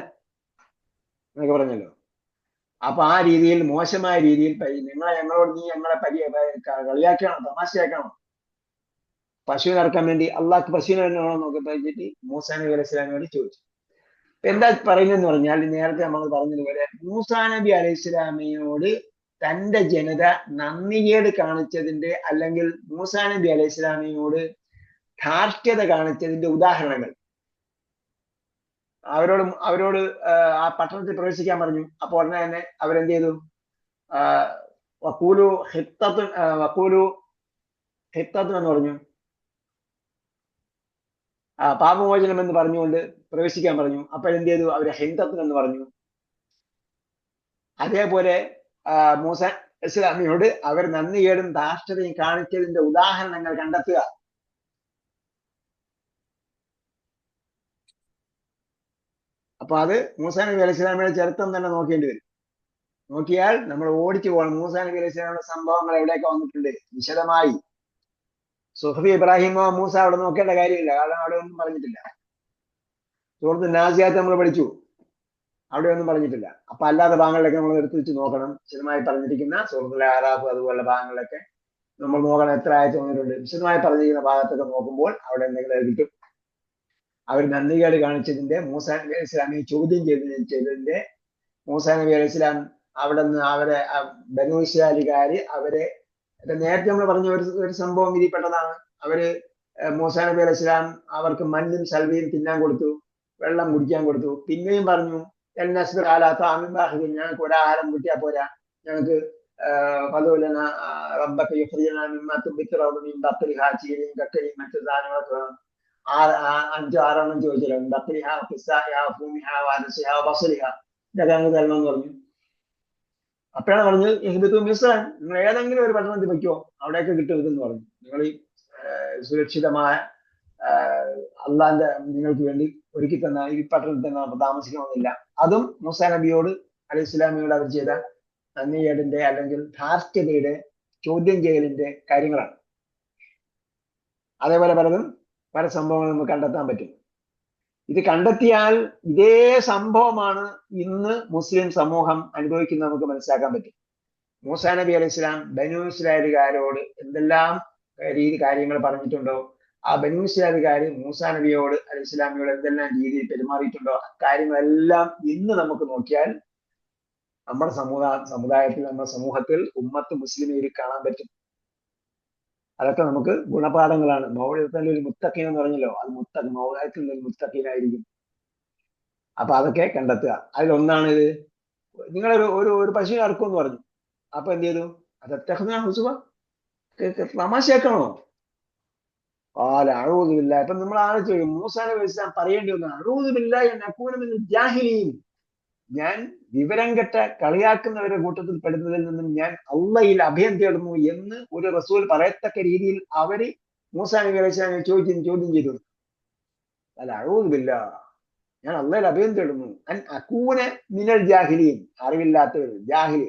എന്നൊക്കെ പറഞ്ഞല്ലോ. അപ്പൊ ആ രീതിയിൽ, മോശമായ രീതിയിൽ ഞങ്ങളോട് നീ ഞങ്ങളെ കളിയാക്കണം, തമാശയാക്കണം. പശുവിനെ ഇറക്കാൻ വേണ്ടി അള്ളാഹ്ക്ക് പശുവിനെ വേണോ നോക്കി വെച്ചിട്ട് മൂസാ നബി അലൈഹി സ്വലാമിനോട് ചോദിച്ചു. എന്താ പറയുന്നതെന്ന് പറഞ്ഞാൽ, നേരത്തെ നമ്മൾ പറഞ്ഞതുപോലെ മൂസാ നബി അലൈഹി സ്വലാമിനോട് തന്റെ ജനത നന്ദികേട് കാണിച്ചതിന്റെ, അല്ലെങ്കിൽ മൂസാ നബി അലൈഹി സ്വലാമിനോട് ധാർഷ്ട്യത കാണിച്ചതിന്റെ ഉദാഹരണങ്ങൾ അവരോട് ആ പട്ടണത്തിൽ പ്രവേശിക്കാൻ പറഞ്ഞു. അപ്പോൾ ഉടനെ തന്നെ അവരെന്ത് ചെയ്തു? വഖൂലു ഹിത്തത്തുൻ എന്ന് പറഞ്ഞു, പാപമോചനം എന്ന് പറഞ്ഞുകൊണ്ട് പ്രവേശിക്കാൻ പറഞ്ഞു. അപ്പോഴെന്ത് ചെയ്തു? അവര് ഹിന്തത്തുൻ എന്ന് പറഞ്ഞു. അതേപോലെ മൂസ ഇസ്ലാമിയോട് അവർ നന്ദികേടും ധാർഷ്ട്യതയും കാണിച്ചതിന്റെ ഉദാഹരണങ്ങൾ കണ്ടെത്തുക. അപ്പൊ അത് മൂസാ നബി അലൈഹി സ്വലാമിയുടെ ചരിത്രം തന്നെ നോക്കേണ്ടി വരും. നോക്കിയാൽ നമ്മൾ ഓടിച്ചു പോകണം. മൂസാ നബി അലൈഹി സ്വലാമിയുടെ സംഭവങ്ങൾ എവിടെയൊക്കെ വന്നിട്ടുണ്ട് വിശദമായി. സുഹഫി ഇബ്രാഹിമോ മൂസ അവിടെ നോക്കേണ്ട കാര്യമില്ല, കാരണം അവിടെ ഒന്നും പറഞ്ഞിട്ടില്ല. സൂറത്ത് നാസിയാത്ത് നമ്മൾ പഠിച്ചു, അവിടെ ഒന്നും പറഞ്ഞിട്ടില്ല. അപ്പൊ അല്ലാത്ത ഭാഗങ്ങളിലൊക്കെ നമ്മൾ എടുത്തു വെച്ച് നോക്കണം. വിശദമായി പറഞ്ഞിരിക്കുന്ന സൂറത്തുൽ അറാഫ് അതുപോലുള്ള ഭാഗങ്ങളിലൊക്കെ നമ്മൾ നോക്കണം, എത്ര ആയത്ത് വന്നിട്ടുണ്ട്. വിശദമായി പറഞ്ഞിരിക്കുന്ന ഭാഗത്തൊക്കെ നോക്കുമ്പോൾ അവിടെ എന്തെങ്കിലും കിട്ടും. അവർ നന്ദികേട് കാണിച്ചതിന്റെ, മൂസാ നബി അലൈഹി സ്വലാമിനെ ചോദ്യം ചെയ്തതിന്റെ, മൂസാ നബി അലൈഹി സ്വലാം അവിടെ നിന്ന് അവരെ ബനൂ ഇസ്രായേലുകാര് അവരെ, നേരത്തെ നമ്മൾ പറഞ്ഞ ഒരു സംഭവം ഇതിൽപ്പെട്ടതാണ്. അവര് മൂസാ നബി അലൈഹി സ്വലാം അവർക്ക് മഞ്ഞും സൽവയും തിന്നാൻ കൊടുത്തു, വെള്ളം കുടിക്കാൻ കൊടുത്തു. പിന്നെയും പറഞ്ഞു ഞങ്ങൾക്ക് ഒരാഹാരം കിട്ടിയാൽ പോരാ, ഞങ്ങൾക്ക് റബ്ബക യുഖ്രിജനാ മിമ്മാ തുൻബിതു അർളു മിൻ ബഖലിഹാ, ചീരയും കക്കരിയും മറ്റു സാധനങ്ങളൊക്കെ വേണം. 5-6 ചോദിച്ചല്ലോ. ബഖലിഹാ ഖിസ്സാഇഹാ ഫൂമിഹാ വഅദസിഹാ വബസലിഹാ, ഇതൊക്കെ ഞങ്ങൾക്ക് തരണം എന്ന് പറഞ്ഞു. അപ്പോഴാണ് പറഞ്ഞത് ഇഹ്ബിതു മിസ്റൻ, നിങ്ങൾ ഏതെങ്കിലും ഒരു പട്ടണത്തിൽ വയ്ക്കോ, അവിടെയൊക്കെ കിട്ടും ഇതെന്ന് പറഞ്ഞു. നിങ്ങൾ ഈ സുരക്ഷിതമായ അള്ളാന്റെ നിങ്ങൾക്ക് വേണ്ടി ഒരുക്കി തന്ന ഈ പട്ടണത്തിൽ തന്നെ താമസിക്കണമെന്നില്ല. അതും മൂസാ നബിയോട് അലൈഹി സ്വലാമിയോട് അവർ ചെയ്ത നന്ദികേടിന്റെ അല്ലെങ്കിൽ ധാർഷ്ട്യതയുടെ ചോദ്യം ചെയ്യലിന്റെ കാര്യങ്ങളാണ്. അതേപോലെ പല സംഭവങ്ങളും നമുക്ക് കണ്ടെത്താൻ പറ്റും. ഇത് കണ്ടെത്തിയാൽ ഇതേ സംഭവമാണ് ഇന്ന് മുസ്ലിം സമൂഹം അനുഭവിക്കുന്നത് നമുക്ക് മനസ്സിലാക്കാൻ പറ്റും. മൂസാ നബി അലൈഹി സ്വലാം ബനൂ ഇസ്രായേലുകാരോട് എന്തെല്ലാം കാര്യങ്ങൾ പറഞ്ഞിട്ടുണ്ടോ, ആ ബനൂ ഇസ്രായേലുകാര് മൂസാ നബിയോട് അലൈഹി സ്വലാമിയോട് എന്തെല്ലാം രീതിയിൽ പെരുമാറിയിട്ടുണ്ടോ, കാര്യങ്ങളെല്ലാം ഇന്ന് നമുക്ക് നോക്കിയാൽ നമ്മുടെ സമുദായത്തിൽ, നമ്മുടെ സമൂഹത്തിൽ ഉമ്മത്ത് മുസ്ലിമീൽ കാണാൻ പറ്റും. അതൊക്കെ നമുക്ക് ഗുണപാഠങ്ങളാണ്. മൗലിദത്തിൽ ഒരു മുത്തഖീൻ എന്ന് പറഞ്ഞല്ലോ, അത് മൗലിദത്തിൽ ഒരു മുത്തഖീനായിരിക്കും. അപ്പൊ അതൊക്കെ കണ്ടെത്തുക. അതിലൊന്നാണ് ഇത്. നിങ്ങളൊരു ഒരു പശുവിനെ അറക്കുമെന്ന് പറഞ്ഞു. അപ്പൊ എന്ത് ചെയ്തു? അത് ഹുസുബ, തമാശയാക്കണോ? അഊദു ബില്ലാഹി. ഇപ്പൊ നമ്മൾ ആലോചിച്ചു, മൂസാ നബി അലൈഹി സ്വലാം പറയേണ്ടി വന്നു, അഊദു ബില്ലാഹി അൻ അകൂന മിനൽ ജാഹിലീൻ, ഞാൻ വിവരം കെട്ട കളിയാക്കുന്നവരുടെ കൂട്ടത്തിൽ പെടുന്നതിൽ നിന്നും ഞാൻ അള്ളയിൽ അഭയം തേടുന്നു എന്ന് ഒരു റസൂൽ പറയത്തക്ക രീതിയിൽ അവര് മൂസാ നബി അലൈഹി സ്വലാമിനെ ചോദ്യം ചെയ്തു. അഊദു ബില്ലാഹ്, ഞാൻ അള്ളയിൽ അഭയം തേടുന്നു. അൻ അകൂന മിനൽ ജാഹിലീൻ, അറിവില്ലാത്തവർ, ജഹലു,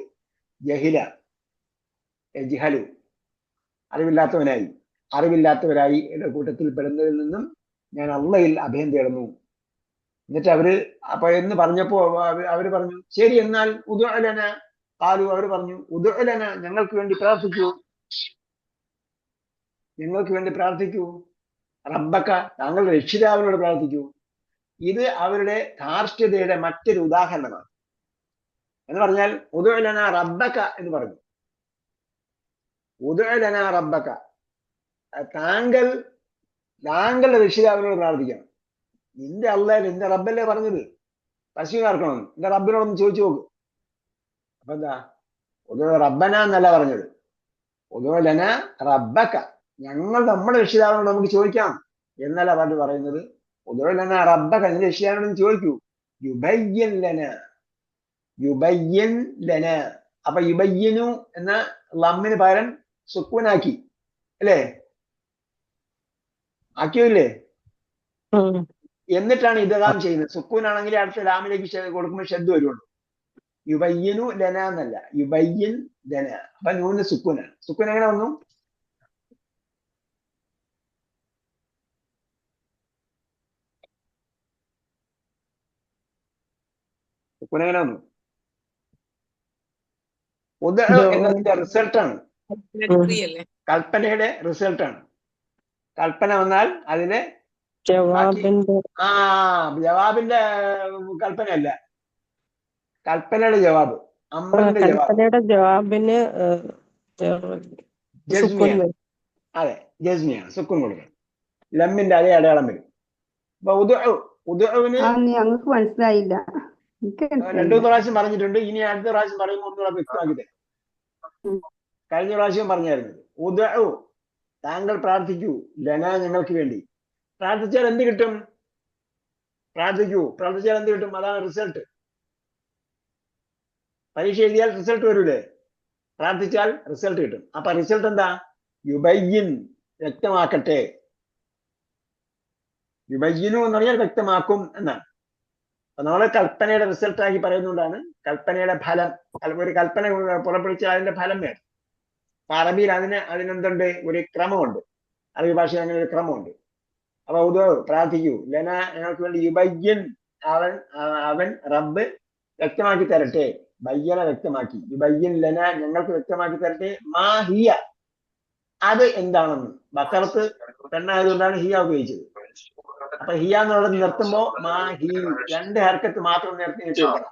അറിവില്ലാത്തവരായി കൂട്ടത്തിൽ പെടുന്നതിൽ നിന്നും ഞാൻ അള്ളയിൽ അഭയം തേടുന്നു. എന്നിട്ട് അപ്പൊ എന്ന് പറഞ്ഞപ്പോ അവര് പറഞ്ഞു, ശരി, എന്നാൽ ഉദ്ഉ ലനാ കാലു അവർ പറഞ്ഞു ഉദുഅലന ഞങ്ങൾക്ക് വേണ്ടി പ്രാർത്ഥിക്കൂ, ഞങ്ങൾക്ക് വേണ്ടി പ്രാർത്ഥിക്കൂ, റബ്ബക്ക താങ്കളുടെ രക്ഷിതാവിനോട് പ്രാർത്ഥിക്കൂ. ഇത് അവരുടെ ധാർഷ്ട്യതയുടെ മറ്റൊരു ഉദാഹരണമാണ്. എന്ന് പറഞ്ഞാൽ ഉദുഅലന റബ്ബക്ക എന്ന് പറഞ്ഞു. ഉദുഅലന റബ്ബക്ക, താങ്കളുടെ രക്ഷിതാവിനോട് പ്രാർത്ഥിക്കണം. നിന്റെ നിന്റെ റബ്ബല്ലേ പറഞ്ഞത് പശു കറക്കണം, നിന്റെ റബ്ബിനോടൊന്ന് ചോദിച്ചു നോക്ക്. അപ്പൊ എന്താ റബ്ബന എന്നല്ല പറഞ്ഞത്, ഉദുഅലന റബ്ബക്ക, നമ്മുടെ രക്ഷിതാവിനോട് നമുക്ക് ചോദിക്കാം എന്നല്ല പറയുന്നത്. ഉദുഅലന റബ്ബക, നിന്റെ രക്ഷിതാവിനോട് ചോദിക്കൂ. യുബയ്യിൻ ലന. അപ്പൊ യുബയ്യിനു എന്ന ലമ്മിന് പകരം സുക്കൂനാക്കി അല്ലേ, ആക്കിയില്ലേ? എന്നിട്ടാണ് ഇദ്ഗാം ചെയ്യുന്നത്. സുക്കൂനാണെങ്കിൽ അടുത്ത ലാമിലേക്ക് കൊടുക്കുമ്പോൾ ഷദ്ദ് വരുള്ളൂ. യുബയ്യിനു ലന എന്നല്ല, യുബയ്യിൻ ലന. അപ്പൊ നൂന് സുക്കൂനാണ്. സുക്കൂൻ എങ്ങനെ വന്നു? സുക്കൂൻ എങ്ങനെ വന്നു? എന്നതിന്റെ റിസൾട്ടാണ്, കൽപ്പനയുടെ റിസൾട്ടാണ്. കൽപ്പന വന്നാൽ അതിനെ ജവാബിന്റെ കൽപ്പനയല്ല, കൽപ്പനയുടെ ജവാബ്, അമ്രിന്റെ ജവാബിന് അതെ ജസ്മിയാണ്, സുക്കൂൻ കൊടുക്കണം. ലമ്മിന്റെ അതേ അടയാളം വരും. അപ്പൊ ഉദുവിന് ഞങ്ങൾക്ക് മനസ്സിലായില്ല, 2 പ്രാവശ്യം പറഞ്ഞിട്ടുണ്ട്. ഇനി അടുത്ത പ്രാവശ്യം പറയുമ്പോൾ ഒന്നുകൂടെ വ്യക്തമാക്കി തരാം. കഴിഞ്ഞ പ്രാവശ്യം പറഞ്ഞായിരുന്നത് ഉദഉ, താങ്കൾ പ്രാർത്ഥിക്കൂ, ലന ഞങ്ങൾക്ക് വേണ്ടി. പ്രാർത്ഥിച്ചാൽ എന്ത് കിട്ടും? പ്രാർത്ഥിച്ചാൽ എന്ത് കിട്ടും? അതാണ് റിസൾട്ട്. പരീക്ഷ എഴുതിയാൽ റിസൾട്ട് വരൂലേ? പ്രാർത്ഥിച്ചാൽ റിസൾട്ട് കിട്ടും. അപ്പൊ റിസൾട്ട് എന്താ? യുബയ്യിൻ, വ്യക്തമാക്കട്ടെ. യുബയ്യിനു എന്ന് പറഞ്ഞാൽ വ്യക്തമാക്കും എന്നാണ്. അപ്പൊ നമ്മള് കൽപ്പനയുടെ റിസൾട്ട് ആക്കി പറയുന്നതുകൊണ്ടാണ് കൽപ്പനയുടെ ഫലം. ഒരു കൽപ്പന പുറപ്പെടുവിച്ചാൽ അതിന്റെ ഫലം വേണം. അറബിയിൽ അതിനെന്തുണ്ട്? ഒരു ക്രമമുണ്ട്. അറബി ഭാഷയിൽ അങ്ങനെ ഒരു ക്രമമുണ്ട്. അപ്പൊ പ്രാർത്ഥിക്കൂ, ലന ഞങ്ങൾക്ക് വേണ്ടി. യുബയ്യിൻ, അവൻ റബ്ബ് വ്യക്തമാക്കി തരട്ടെ. ബയ്യന വ്യക്തമാക്കി, യുബയ്യിൻ ലന ഞങ്ങൾക്ക് വ്യക്തമാക്കി തരട്ടെ. മാ ഹിയ, അത് എന്താണെന്ന്. ബക്കറത്ത് പെണ്ണായതുകൊണ്ടാണ് ഹിയ ഉപയോഗിച്ചത്. അപ്പൊ ഹിയ എന്നുള്ളത് നിർത്തുമ്പോ മാ ഹി 2 ഹർക്കത്ത് മാത്രം നിർത്തി വെക്കണം.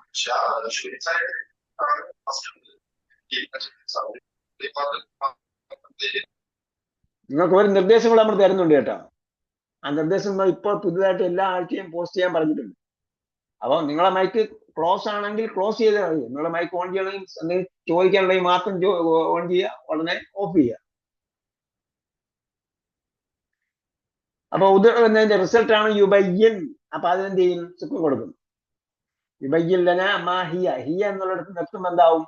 നിങ്ങൾക്ക് ഒരു നിർദ്ദേശങ്ങൾ നമ്മൾ തരുന്നുണ്ട് കേട്ടോ. ആ നിർദ്ദേശം ഇപ്പോൾ പുതുതായിട്ട് എല്ലാ ആഴ്ചയും പോസ്റ്റ് ചെയ്യാൻ പറഞ്ഞിട്ടുണ്ട്. അപ്പൊ നിങ്ങളെ മൈക്ക് ക്ലോസ് ആണെങ്കിൽ ക്ലോസ് ചെയ്താൽ മതി. നിങ്ങളെ മൈക്ക് ഓൺ ചെയ്യണമെങ്കിൽ എന്തെങ്കിലും ചോദിക്കാനുണ്ടെങ്കിൽ മാത്രം ഓൺ ചെയ്യുക, ഉടനെ ഓഫ് ചെയ്യുക. അപ്പൊ എന്നതിന്റെ റിസൾട്ടാണ് യുബയ്യിൻ. അപ്പൊ അതിനെന്ത് ചെയ്യും? സുക്കൂൻ കൊടുക്കും. യുബയ്യിൻ ലന മാ ഹിയ. ഹിയ എന്നുള്ളിടത്ത് നിർത്തുമ്പോൾ എന്താവും?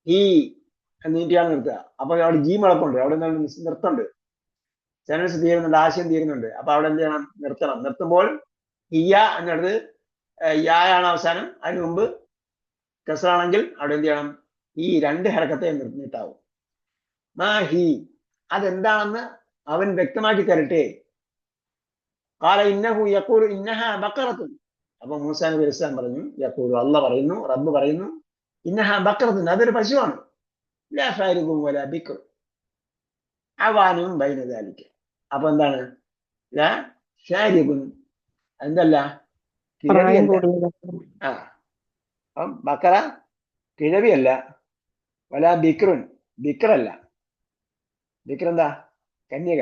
ഹി നീട്ടിയാണ് നിർത്തുക. അപ്പൊ അവിടെ ജി മുളപ്പുണ്ട്, അവിടെ നിർത്തുന്നുണ്ട്, സെൻറ്റൻസ് തീരുന്നുണ്ട്, ആശയം തീരുന്നുണ്ട്. അപ്പൊ അവിടെ എന്ത് ചെയ്യണം? നിർത്തണം. നിർത്തുമ്പോൾ ഹിയ എന്നിടത്ത് യായാണ് അവസാനം. അതിന് മുമ്പ് കസറാണെങ്കിൽ അവിടെ എന്ത് ചെയ്യണം? ഈ 2 ഹർക്കത്തെ നീട്ടാവും. മാ ഹി, അതെന്താണെന്ന് അവൻ വ്യക്തമാക്കി തരട്ടെ. ഖാല ഇന്നഹു യഖൂലു ഇന്നഹാ ബഖറത്തുൻ. അപ്പൊ മൂസാ നബി അലൈഹി സ്വലാം പറഞ്ഞു, യഖൂലു, അല്ലാഹ് പറയുന്നു, റബ്ബ് പറയുന്നു, ഇന്നഹാ ബഖറത്തുൻ, അതൊരു പശുവാണ്. ലാ ഫാരിഖുൻ വലാ ബിക്ർ അവാനും ബൈന ദാലിക. അപ്പൊ എന്താണ്? ലാ ഫാരിഖുൻ, എന്തല്ല? കിഴവിയല്ല. അപ്പം ബക്കറ കിഴവിയല്ല. വലാ ബിക്റുൻ, ബിക്റല്ല. ബിക്ർ എന്താ? കന്യക.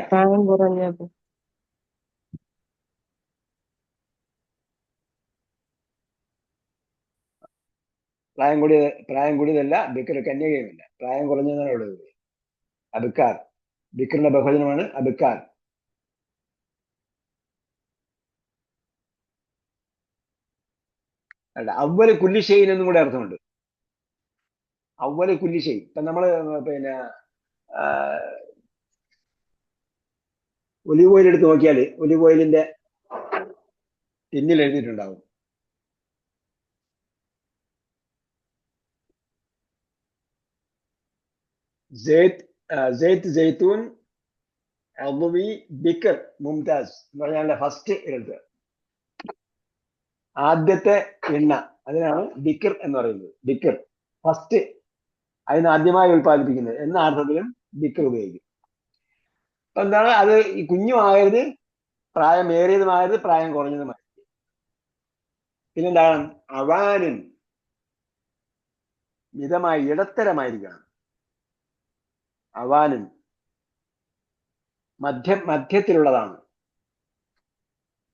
പ്രായം കൂടിയതല്ല. ബിക്ർ കന്യകയുമില്ല. പ്രായം കുറഞ്ഞതാണ് അവിടെ. അബിക്കാർ, ബിക്റിന്റെ ബഹുവചനമാണ് അബിക്കാർ. അല്ല, അവ്വല് കുല്ലി ഷൈഇൻ എന്നും കൂടെ അർത്ഥമുണ്ട്. അവ്വല് കുല്ലി ഷൈഇൻ. ഇപ്പൊ നമ്മള് പിന്നെ ഒലിവ് ഓയിൽ എടുത്ത് നോക്കിയാല് ഒലിവ് ഓയിലിന്റെ ടിന്നിൽ എഴുതിയിട്ടുണ്ടാവും ജെയ്ത്തൂൻ അദ്വി ബിക്കർ മുംതാസ് എന്ന് പറഞ്ഞാൽ ഫസ്റ്റ് എഴുതുക, ആദ്യത്തെ എണ്ണ. അതിനാണ് ബിക്കർ എന്ന് പറയുന്നത്. ബിക്കർ ഫസ്റ്റ് അതിന് ആദ്യമായി ഉൽപ്പാദിപ്പിക്കുന്നത് എന്ന അർത്ഥത്തിലും ബിക്ർ ഉപയോഗിക്കും. അപ്പൊ എന്താണ് അത് ഈ കുഞ്ഞുമാകരുത്, പ്രായമേറിയതുമാകരുത്, പ്രായം കുറഞ്ഞതുമാകരുത്. പിന്നെന്താണ് അവാനും മിതമായി ഇടത്തരമായിരിക്കണം. അവാനും മധ്യത്തിലുള്ളതാണ്.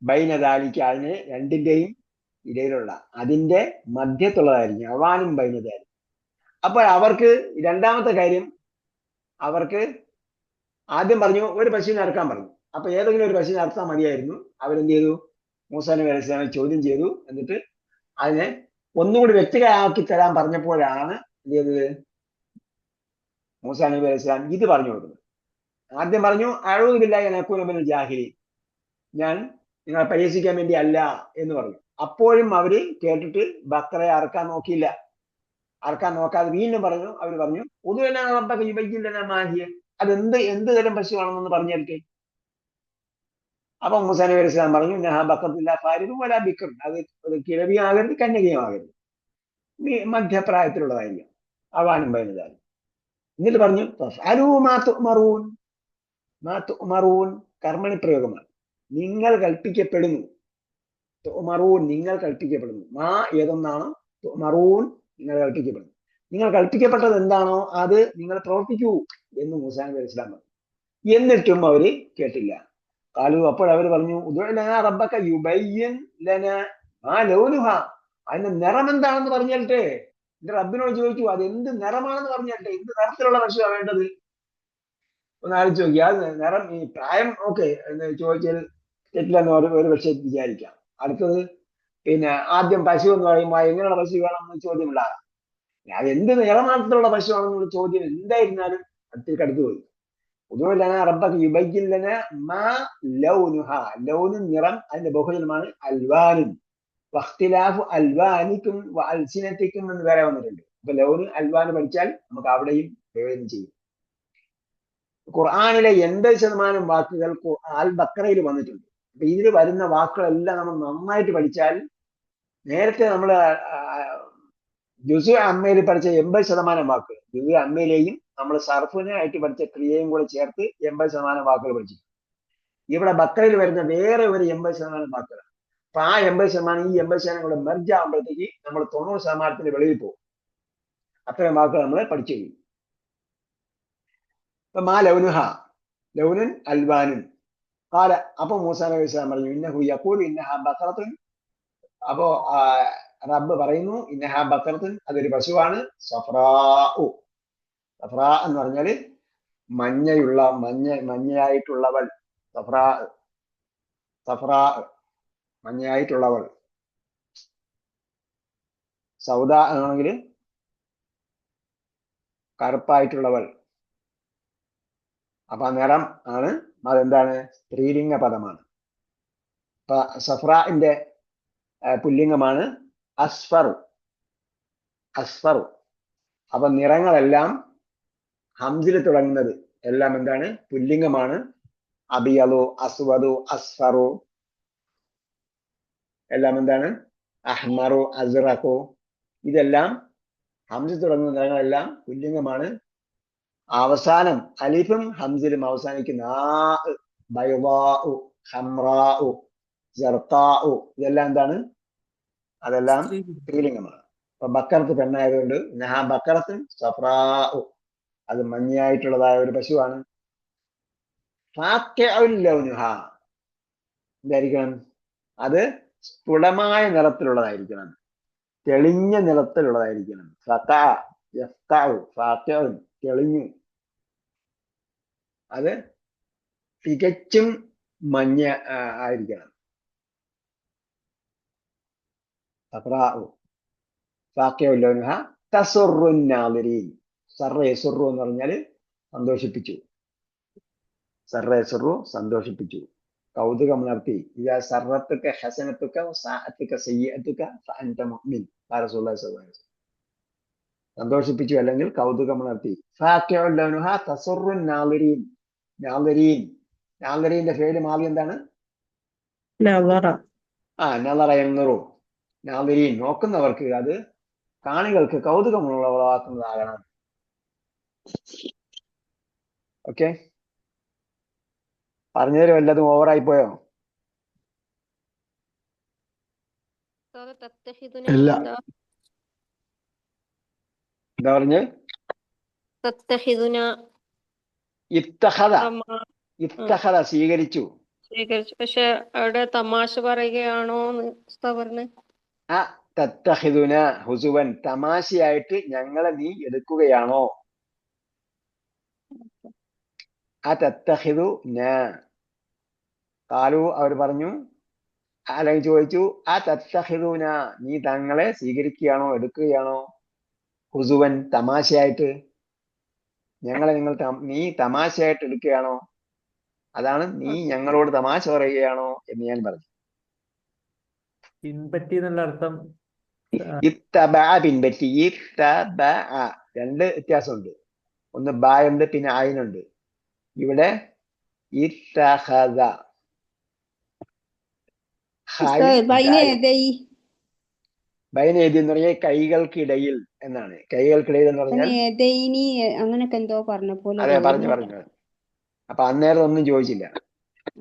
ബൈനദാലിക്ക് അതിന് രണ്ടിന്റെയും ഇടയിലുള്ള അതിന്റെ മധ്യത്തുള്ളതായിരിക്കും. അവാനും ബൈനദാലി. അപ്പോൾ അവർക്ക് രണ്ടാമത്തെ കാര്യം, അവർക്ക് ആദ്യം പറഞ്ഞു ഒരു പശുവിനെ അറക്കാൻ പറഞ്ഞു. അപ്പൊ ഏതെങ്കിലും ഒരു പശുവിനെ അറത്താൽ മതിയായിരുന്നു. അവരെന്ത് ചെയ്തു? മൂസാ നബി അലൈഹി സ്വലാമിനെ ചോദ്യം ചെയ്തു. എന്നിട്ട് അതിനെ ഒന്നുകൂടി വ്യക്തിഗതമാക്കി തരാൻ പറഞ്ഞപ്പോഴാണ് എന്ത് ചെയ്തത്? മൂസാ നബി അലൈഹി സ്വലാം ഇത് പറഞ്ഞു കൊടുക്കുന്നത്. ആദ്യം പറഞ്ഞു അഊദു ബില്ലാഹി അൻ അകൂന മിനൽ ജാഹിലീൻ, ഞാൻ നിങ്ങളെ പരിഹസിക്കാൻ വേണ്ടി അല്ല എന്ന് പറഞ്ഞു. അപ്പോഴും അവര് കേട്ടിട്ട് ബക്കറയെ അറക്കാൻ നോക്കിയില്ല. അറക്കാൻ നോക്കാതെ വീണ്ടും പറഞ്ഞു. അവർ പറഞ്ഞു അതെന്ത് തരം പശുവാണെന്നൊന്ന് പറഞ്ഞു തരട്ടെ. അപ്പൊ മൂസാ നബി അലൈഹി സ്വലാം പറഞ്ഞു നഹാ ബക്കത്തില്ല ഫാരിദും വലാ ബിക്ർ, അത് കിഴവിയാകരുത് കന്യകയുമാകരുത്, മധ്യപ്രായത്തിലുള്ളതായിരിക്കും. അവാനും ബൈനദാലി. എന്നിട്ട് പറഞ്ഞു കർമ്മണി പ്രയോഗമാണ്. നിങ്ങൾ കൽപ്പിക്കപ്പെടുന്നു. നിങ്ങൾ കൽപ്പിക്കപ്പെടുന്നു. മാ ഏതൊന്നാണോ മറൂൻ നിങ്ങൾ കൽപ്പിക്കപ്പെടുന്നു. നിങ്ങൾ കൽപ്പിക്കപ്പെട്ടത് എന്താണോ അത് നിങ്ങൾ പ്രവർത്തിക്കൂ എന്ന് മൂസാ നബി അലൈഹി സ്വലാം പറഞ്ഞു. എന്നിട്ടും അവര് കേട്ടില്ല. കാലു അപ്പോഴവർ പറഞ്ഞു റബ്ബക യുബയ്യിൻ ലനാ മാ ലൗനുഹാ, അതിന്റെ നിറം എന്താണെന്ന് പറഞ്ഞിട്ടെ. എന്റെ റബ്ബിനോട് ചോദിച്ചു അത് എന്ത് നിറമാണെന്ന് പറഞ്ഞിട്ടെ, എന്ത് നിറത്തിലുള്ള പശുവാണ് വേണ്ടത് ഒന്ന് ആലോചിച്ച് നോക്കി. ആ നിറം ഈ പ്രായം ഓക്കെ എന്ന് ചോദിച്ചാൽ തെറ്റില്ലെന്ന് ഒരു പക്ഷേ വിചാരിക്കാം. അടുത്തത് പിന്നെ ആദ്യം പശു എന്ന് പറയുമ്പോൾ എങ്ങനെയുള്ള പശു വേണമെന്ന് ചോദ്യമില്ല. അത് എന്ത് നിറമാത്രത്തിലുള്ള പശുവാണെന്നുള്ള ചോദ്യം എന്തായിരുന്നാലും അടുത്തേക്ക് പോയി. ലൗനും നിറം, അതിന്റെ ബഹുജനമാണ് അൽവാനും. അൽവാനിക്കും അൽസിനത്തിക്കും എന്ന് വേറെ വന്നിട്ടുണ്ട്. അപ്പൊ ലൗന് അൽവാന് പഠിച്ചാൽ നമുക്ക് അവിടെയും പ്രയോജനം ചെയ്യും. ഖുർആനിലെ 80% വാക്കുകൾ അൽ ബക്കറയിൽ വന്നിട്ടുണ്ട്. അപ്പൊ ഇതിൽ വരുന്ന വാക്കുകളെല്ലാം നമ്മൾ നന്നായിട്ട് പഠിച്ചാൽ, നേരത്തെ നമ്മൾ ജുസു അമ്മയിൽ പഠിച്ച 80% വാക്കുകൾ ജുസു അമ്മയിലെയും നമ്മൾ സർഫിനായിട്ട് പഠിച്ച ക്രിയയും കൂടെ ചേർത്ത് 80% വാക്കുകൾ പഠിച്ചു. ഇവിടെ ബക്കറയിൽ വരുന്ന വേറെ ഒരു 80% വാക്കുകൾ. അപ്പൊ ആ 80% ഈ 80% കൂടെ മെർജ് ആകുമ്പോഴത്തേക്ക് നമ്മൾ 90% വെളിയിൽ പോകും. അത്രയും വാക്കുകൾ നമ്മൾ പഠിച്ചു കഴിയും. ഇപ്പൊ മാ ലൗനുഹ, ലൗനുൻ അൽവാനുൻ. കാല അപ്പൊ മൂസാ നബി അലൈഹി സ്വലാം പറഞ്ഞു ഇന്നഹു യഖൂലു ഇന്നഹാ ബഖറത്തുൻ. അപ്പോ റബ്ബ് പറയുന്നു ഇന്നഹാ ബഖറത്തുൻ, അതൊരു പശുവാണ്. സഫ്രാഉ, സഫ്രാ എന്ന് പറഞ്ഞാല് മഞ്ഞയായിട്ടുള്ളവൾ. സഫ്രാ മഞ്ഞയായിട്ടുള്ളവൾ. സൗദ ആണെങ്കിൽ കറുപ്പായിട്ടുള്ളവൾ. അപ്പൊ ആ നിറം ആണ്, അതെന്താണ്? സ്ത്രീലിംഗ പദമാണ്. അപ്പൊ സഫ്രാന്റെ പുല്ലിംഗമാണ് അസ്ഫർ. അപ്പൊ നിറങ്ങളെല്ലാം ഹംസിൽ തുടങ്ങുന്നത് എല്ലാം എന്താണ്? പുല്ലിംഗമാണ്. അബിയലു, അസ്വദു, അസ്ഫറു എല്ലാം എന്താണ്? അഹ്മറു, അസ്റഖു, ഇതെല്ലാം ഹംസിൽ തുടങ്ങുന്ന നിറങ്ങളെല്ലാം പുല്ലിംഗമാണ്. അവസാനം അലിഫും ഹംസിലും അവസാനിക്കുന്ന ബൈളാഉ, ഹംറാഉ, ജർത്താഉ ഇതെല്ലാം എന്താണ്? അതെല്ലാം സ്ത്രീലിംഗമാണ്. അപ്പൊ ബക്കറത്ത് പെണ്ണായതുകൊണ്ട് നഹാ ബക്കറത്തുൻ സഫ്രാഉ, അത് മഞ്ഞയായിട്ടുള്ളതായ ഒരു പശുവാണ്. എന്തായിരിക്കണം? അത് സ്ഫുടമായ നിറത്തിലുള്ളതായിരിക്കണം, തെളിഞ്ഞ നിറത്തിലുള്ളതായിരിക്കണം. തെളിഞ്ഞു, അത് തികച്ചും മഞ്ഞ ആയിരിക്കണം. സർറു എന്ന് പറഞ്ഞാല് സന്തോഷിപ്പിച്ചു. സന്തോഷിപ്പിച്ചു, കൗതുകം നടത്തി. ഇതാ സർറത്തുക ഹസനത്തുക സഅത്തുക സയ്യിഅത്തുക ഫഅൻത മുഅ്മിൻ. റസൂലുള്ളാഹി സ്വല്ലല്ലാഹു അലൈഹി വസല്ലം സന്തോഷിപ്പിച്ചു അല്ലെങ്കിൽ കൗതുകം നടത്തി. നാളിരീന്റെ പേര് മാറി എന്താണ്? നളറ എന്നറു. നാളിരീൻ നോക്കുന്നവർക്ക്, അത് കാണികൾക്ക് കൗതുകം ഉളവാക്കുന്നതാകണം. ഓക്കെ, പറഞ്ഞതിൽ വല്ലതും ഓവറായി പോയോ? ഇല്ല. എന്താ പറഞ്ഞ്? ഇത്തഹദ സ്വീകരിച്ചു. പക്ഷെ അവിടെ തമാശ പറയുകയാണോ പറഞ്ഞ്? ആ തത്തഹിദുന ഹുസുവൻ, തമാശയായിട്ട് ഞങ്ങളെ നീ എടുക്കുകയാണോ? ആ തത്തഹിദു കാലു, അവർ പറഞ്ഞു, അല്ലെങ്കിൽ ചോദിച്ചു, ആ തത്തഹിദുന, നീ തങ്ങളെ സ്വീകരിക്കുകയാണോ, എടുക്കുകയാണോ? ഹുസുവൻ, തമാശയായിട്ട്. ഞങ്ങളെ നീ തമാശയായിട്ട് എടുക്കുകയാണോ? അതാണ്, നീ ഞങ്ങളോട് തമാശ പറയുകയാണോ എന്ന് ഞാൻ പറഞ്ഞു. പിൻപറ്റി എന്നുള്ള അർത്ഥം പിൻപറ്റി. രണ്ട് വ്യത്യാസമുണ്ട്. ഒന്ന് ബായുണ്ട്, പിന്നെ ആയിനുണ്ട്. ഇവിടെ ഇത്തഹദ ബൈനേദി എന്ന് പറഞ്ഞാൽ കൈകൾക്കിടയിൽ എന്നാണ്. കൈകൾക്കിടയിൽ എന്ന് പറഞ്ഞാൽ അങ്ങനൊക്കെ എന്തോ പറഞ്ഞ പോലെ. അതെ, പറഞ്ഞു. അപ്പൊ അന്നേരം ഒന്നും ചോദിച്ചില്ല.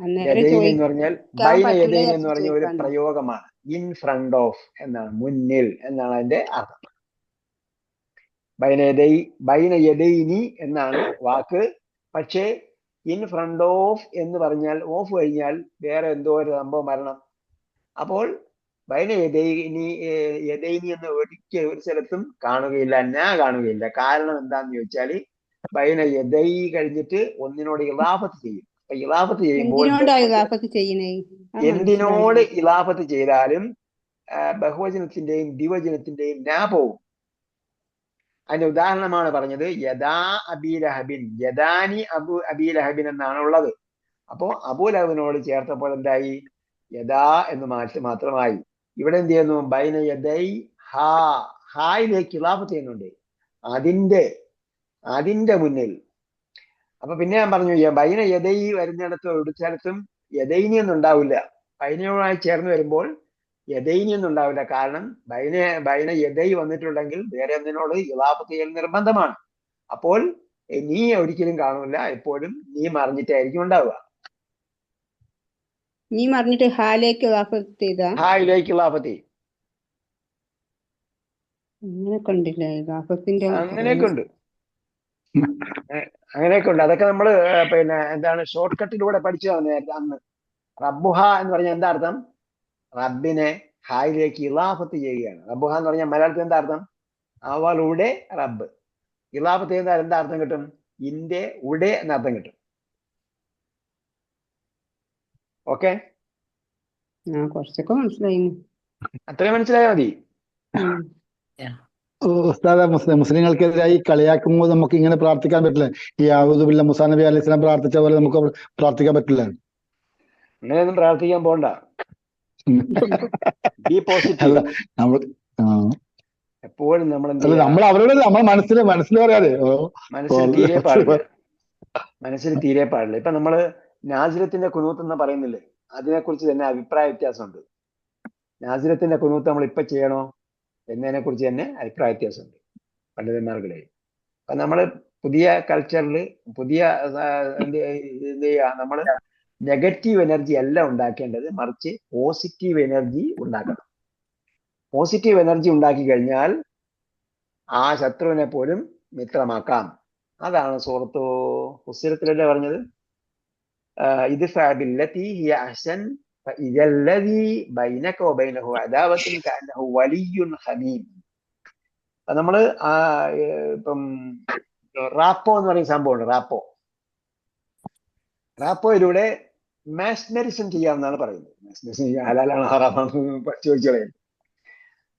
എന്ന് പറഞ്ഞാൽ ബൈനയദൈൻ എന്ന് പറഞ്ഞ ഒരു പ്രയോഗമാണ്. ഇൻ ഫ്രണ്ട് ഓഫ് എന്നാണ്, മുന്നിൽ എന്നാണ് അതിന്റെ അർത്ഥം. ബൈനയദൈനി എന്നാണ് വാക്ക്. പക്ഷേ ഇൻ ഫ്രണ്ട് ഓഫ് എന്ന് പറഞ്ഞാൽ ഓഫ് കഴിഞ്ഞാൽ വേറെ എന്തോ ഒരു സംഭവം വരണം. അപ്പോൾ ബൈനയദൈനി എന്ന് ഒരിക്കൽ ഒരു സ്ഥലത്തും കാണുകയില്ല, കാണുകയില്ല. കാരണം എന്താന്ന് ചോദിച്ചാല് ബൈനയദൈ കഴിഞ്ഞിട്ട് ഒന്നിനോട് ഇളാഫത്ത് ചെയ്യും. ഇളാഫത്ത് ചെയ്യുമ്പോൾ എന്തിനോട് ഇളാഫത്ത് ചെയ്താലും ബഹുവചനത്തിന്റെയും ദ്വിവചനത്തിന്റെയും പോവും. അതിന്റെ ഉദാഹരണമാണ് പറഞ്ഞത്, യദാ അബീലഹബിൻ, യദാനി അബീലഹബിൻ എന്നാണ് ഉള്ളത്. അപ്പോ അബൂലഹബിനോട് ചേർത്തപ്പോൾ എന്തായി? യദാ എന്ന് മാത്രമായി. ഇവിടെ എന്ത് ചെയ്യുന്നു? ബൈന യദൈ ഹായിലേക്ക് ഇളാഫത്ത് ചെയ്യുന്നുണ്ട്, അതിന്റെ മുന്നിൽ. അപ്പൊ പിന്നെ ഞാൻ പറഞ്ഞു, ബൈന യദൈ വരുന്നിടത്ത് ഒരു സ്ഥലത്തും യദൈനി ഒന്നും ഉണ്ടാവില്ല. ബൈനയോടായി ചേർന്ന് വരുമ്പോൾ യദൈനി ഒന്നും ഉണ്ടാവില്ല. കാരണം ബൈന യദൈ വന്നിട്ടുണ്ടെങ്കിൽ വേറെ ഒന്നിനോട് ഇളാഫത്ത് ചെയ്യൽ നിർബന്ധമാണ്. അപ്പോൾ നീ ഒരിക്കലും കാണില്ല, എപ്പോഴും നീ മറിഞ്ഞിട്ടായിരിക്കും ഉണ്ടാവുക. നീ മറിഞ്ഞിട്ട് ഹായിലേക്ക് ഇളാഫത്ത് ചെയ്യും. അങ്ങനെയൊക്കെ ഉണ്ടല്ലേ ഇളാഫത്തിന്റെ? അങ്ങനെയൊക്കെ ഉണ്ട്. അതൊക്കെ നമ്മള് പിന്നെ എന്താണ് ഷോർട്ട് കട്ടിലൂടെ പഠിച്ചതാണ് അന്ന്. റബ്ബുഹ എന്ന് പറഞ്ഞാൽ എന്താ അർത്ഥം? റബ്ബിനെ ഹായിലേക്ക് ഇളാഫത്ത് ചെയ്യുകയാണ്. റബ്ബുഹ എന്ന് പറഞ്ഞാൽ മലയാളത്തിൽ എന്താ അർത്ഥം? അവളുടെ റബ്ബ്. ഇളാഫത്ത് ചെയ്യുന്ന എന്താ അർത്ഥം കിട്ടും? ഇന്റെ ഉടെ എന്നർത്ഥം കിട്ടും. ഓക്കെ, കുറച്ചൊക്കെ മനസ്സിലായി. അത്രയും മനസ്സിലായാൽ മതി. ഉസ്താദെ, മുസ്ലിങ്ങൾക്കെതിരായി കളിയാക്കുമ്പോൾ നമുക്ക് ഇങ്ങനെ പ്രാർത്ഥിക്കാൻ പറ്റില്ല? ഈ ഔദുബില്ല മുസാ നബി അലൈഹി സ്വലാം പ്രാർത്ഥിച്ച പോലെ നമുക്ക് പ്രാർത്ഥിക്കാൻ പറ്റില്ല? അങ്ങനെയൊന്നും പ്രാർത്ഥിക്കാൻ പോണ്ട. B positive. എപ്പോഴും നമ്മൾ അവരോട് നമ്മൾ മനസ്സിൽ പറയാതെ മനസ്സിൽ തീരെ പാടില്ല. ഇപ്പൊ നമ്മള് നാസിലത്തിന്റെ കുനൂത്ത് എന്ന് പറയുന്നില്ലേ, അതിനെക്കുറിച്ച് തന്നെ അഭിപ്രായ വ്യത്യാസമുണ്ട്. നാസിലത്തിന്റെ കുനൂത്ത് നമ്മൾ ഇപ്പൊ ചെയ്യണോ എന്നതിനെ കുറിച്ച് തന്നെ അഭിപ്രായ വ്യത്യാസമുണ്ട് പണ്ഡിതന്മാർക്കിടയിൽ. അപ്പൊ നമ്മള് പുതിയ കൾച്ചറിൽ പുതിയ എന്ത് ചെയ്യാ, നമ്മള് നെഗറ്റീവ് എനർജി അല്ല ഉണ്ടാക്കേണ്ടത്, മറിച്ച് പോസിറ്റീവ് എനർജി ഉണ്ടാക്കണം. പോസിറ്റീവ് എനർജി ഉണ്ടാക്കി കഴിഞ്ഞാൽ ആ ശത്രുവിനെ പോലും മിത്രമാക്കാം. അതാണ് സൂറത്തു ഫുസ്സിലത്തിലല്ലേ പറഞ്ഞത്, ഇദ്ഫഅ ബില്ലതി ഹിയ അഹ്സൻ ഫഇദല്ലദീ ബൈനക വബൈനഹു അദാവത്തുൻ കഅന്നഹു വലിയ്യുൻ ഹമീം. നമ്മള് ഇപ്പം റാപ്പോ എന്ന് പറയുന്ന സംഭവമുണ്ട്. റാപ്പോയിലൂടെ മാസ്മരിസം ചെയ്യാമെന്നാണ് പറയുന്നത്. മാസ്മരിസം ഹലാലാണ് ഹറാമാണെന്ന് ചോദിച്ചു കളയുന്നത്.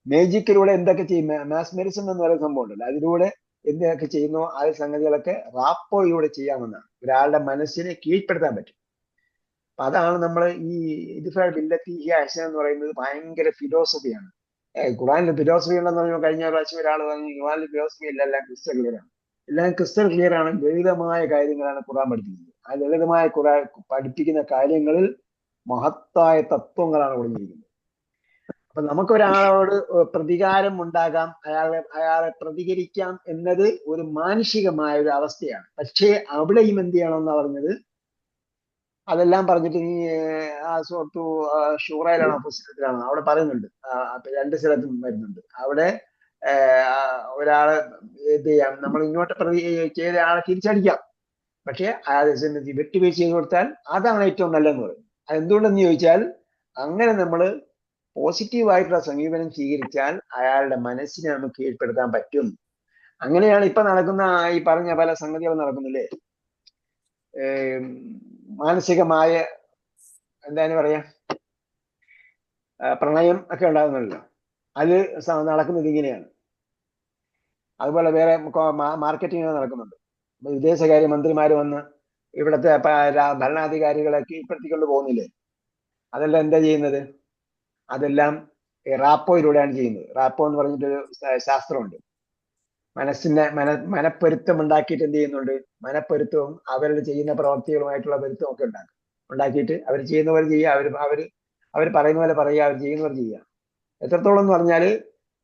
മേജിക്കിലൂടെ എന്തൊക്കെ ചെയ്യും? മാസ്മരിസം എന്ന് പറയുന്ന സംഭവം ഉണ്ടല്ലോ, അതിലൂടെ എന്തൊക്കെ ചെയ്യുന്നു ആ സംഗതികളൊക്കെ റാപ്പോയിലൂടെ ചെയ്യാമെന്നാണ്. ഒരാളുടെ മനസ്സിനെ കീഴ്പ്പെടുത്താൻ പറ്റും. അപ്പൊ അതാണ് നമ്മൾ ഈ ഇദ്ഫഅ ബില്ലതി ഹിയ അഹ്സൻ എന്ന് പറയുന്നത്. ഭയങ്കര ഫിലോസഫിയാണ്. ഖുർആനിൽ ഫിലോസഫി ഉണ്ടെന്ന് പറഞ്ഞു. കഴിഞ്ഞ പ്രാവശ്യം ഒരാൾ പറഞ്ഞു ഖുർആനിൽ ഫിലോസഫി ഇല്ല, എല്ലാം ക്രിസ്റ്റൽ ക്ലിയറാണ്. എല്ലാം ക്രിസ്റ്റൽ ക്ലിയർ ആണ്. ലളിതമായ കാര്യങ്ങളാണ് ഖുർആൻ പഠിപ്പിക്കുന്നത്. ആ ലളിതമായ ഖുർആൻ പഠിപ്പിക്കുന്ന കാര്യങ്ങളിൽ മഹത്തായ തത്വങ്ങളാണ് ഒളിഞ്ഞിരിക്കുന്നത്. അപ്പൊ നമുക്കൊരാളോട് പ്രതികാരം ഉണ്ടാകാം, അയാളെ പ്രതികരിക്കാം എന്നത് ഒരു മാനുഷികമായ ഒരു അവസ്ഥയാണ്. പക്ഷേ അവിടെയും എന്ത് ചെയ്യണമെന്നാ പറഞ്ഞത്? അതെല്ലാം പറഞ്ഞിട്ട് നീ ആ സോർത്തു ഷൂറയിലാണോ പുസ്തകത്തിലാണോ അവിടെ പറയുന്നുണ്ട്. രണ്ട് സ്ഥലത്തും വരുന്നുണ്ട്. അവിടെ ഒരാളെ ഇത് ചെയ്യാം, നമ്മൾ ഇങ്ങോട്ട് ചെയ്ത ആളെ തിരിച്ചടിക്കാം, പക്ഷെ അയാളെ വിട്ടുവീഴ്ച ചെയ്ത് കൊടുത്താൽ അതാണ് ഏറ്റവും നല്ലതെന്ന് പറയും. അതെന്തുകൊണ്ടെന്ന് ചോദിച്ചാൽ, അങ്ങനെ നമ്മൾ പോസിറ്റീവായിട്ടുള്ള സമീപനം സ്വീകരിച്ചാൽ അയാളുടെ മനസ്സിനെ നമുക്ക് കീഴ്പ്പെടുത്താൻ പറ്റും. അങ്ങനെയാണ് ഇപ്പൊ നടക്കുന്ന ഈ പറഞ്ഞ പല സംഗതികളും നടക്കുന്നില്ലേ. മാനസികമായ എന്താണ് പറയാ, പ്രണയം ഒക്കെ ഉണ്ടാകുന്നല്ലോ. അത് നടക്കുന്നത് ഇങ്ങനെയാണ്. അതുപോലെ വേറെ മാർക്കറ്റിംഗ് നടക്കുന്നുണ്ട്. വിദേശകാര്യ മന്ത്രിമാര് വന്ന് ഇവിടുത്തെ ഭരണാധികാരികളെ കീഴ്പ്പെടുത്തിക്കൊണ്ട് പോകുന്നില്ലേ. അതെല്ലാം എന്താ ചെയ്യുന്നത്? അതെല്ലാം റാപ്പോയിലൂടെയാണ് ചെയ്യുന്നത്. റാപ്പോ എന്ന് പറഞ്ഞിട്ടൊരു ശാസ്ത്രമുണ്ട്. മനപ്പൊരുത്തം ഉണ്ടാക്കിയിട്ട് എന്ത് ചെയ്യുന്നുണ്ട്? മനപ്പൊരുത്തവും അവരുടെ ചെയ്യുന്ന പ്രവർത്തികളുമായിട്ടുള്ള പൊരുത്തവും ഒക്കെ ഉണ്ടാക്കിയിട്ട് അവർ ചെയ്യുന്ന പോലെ ചെയ്യുക, അവർ പറയുന്ന പോലെ പറയുക, അവർ ചെയ്യുന്ന പോലെ ചെയ്യുക. എത്രത്തോളം എന്ന് പറഞ്ഞാല്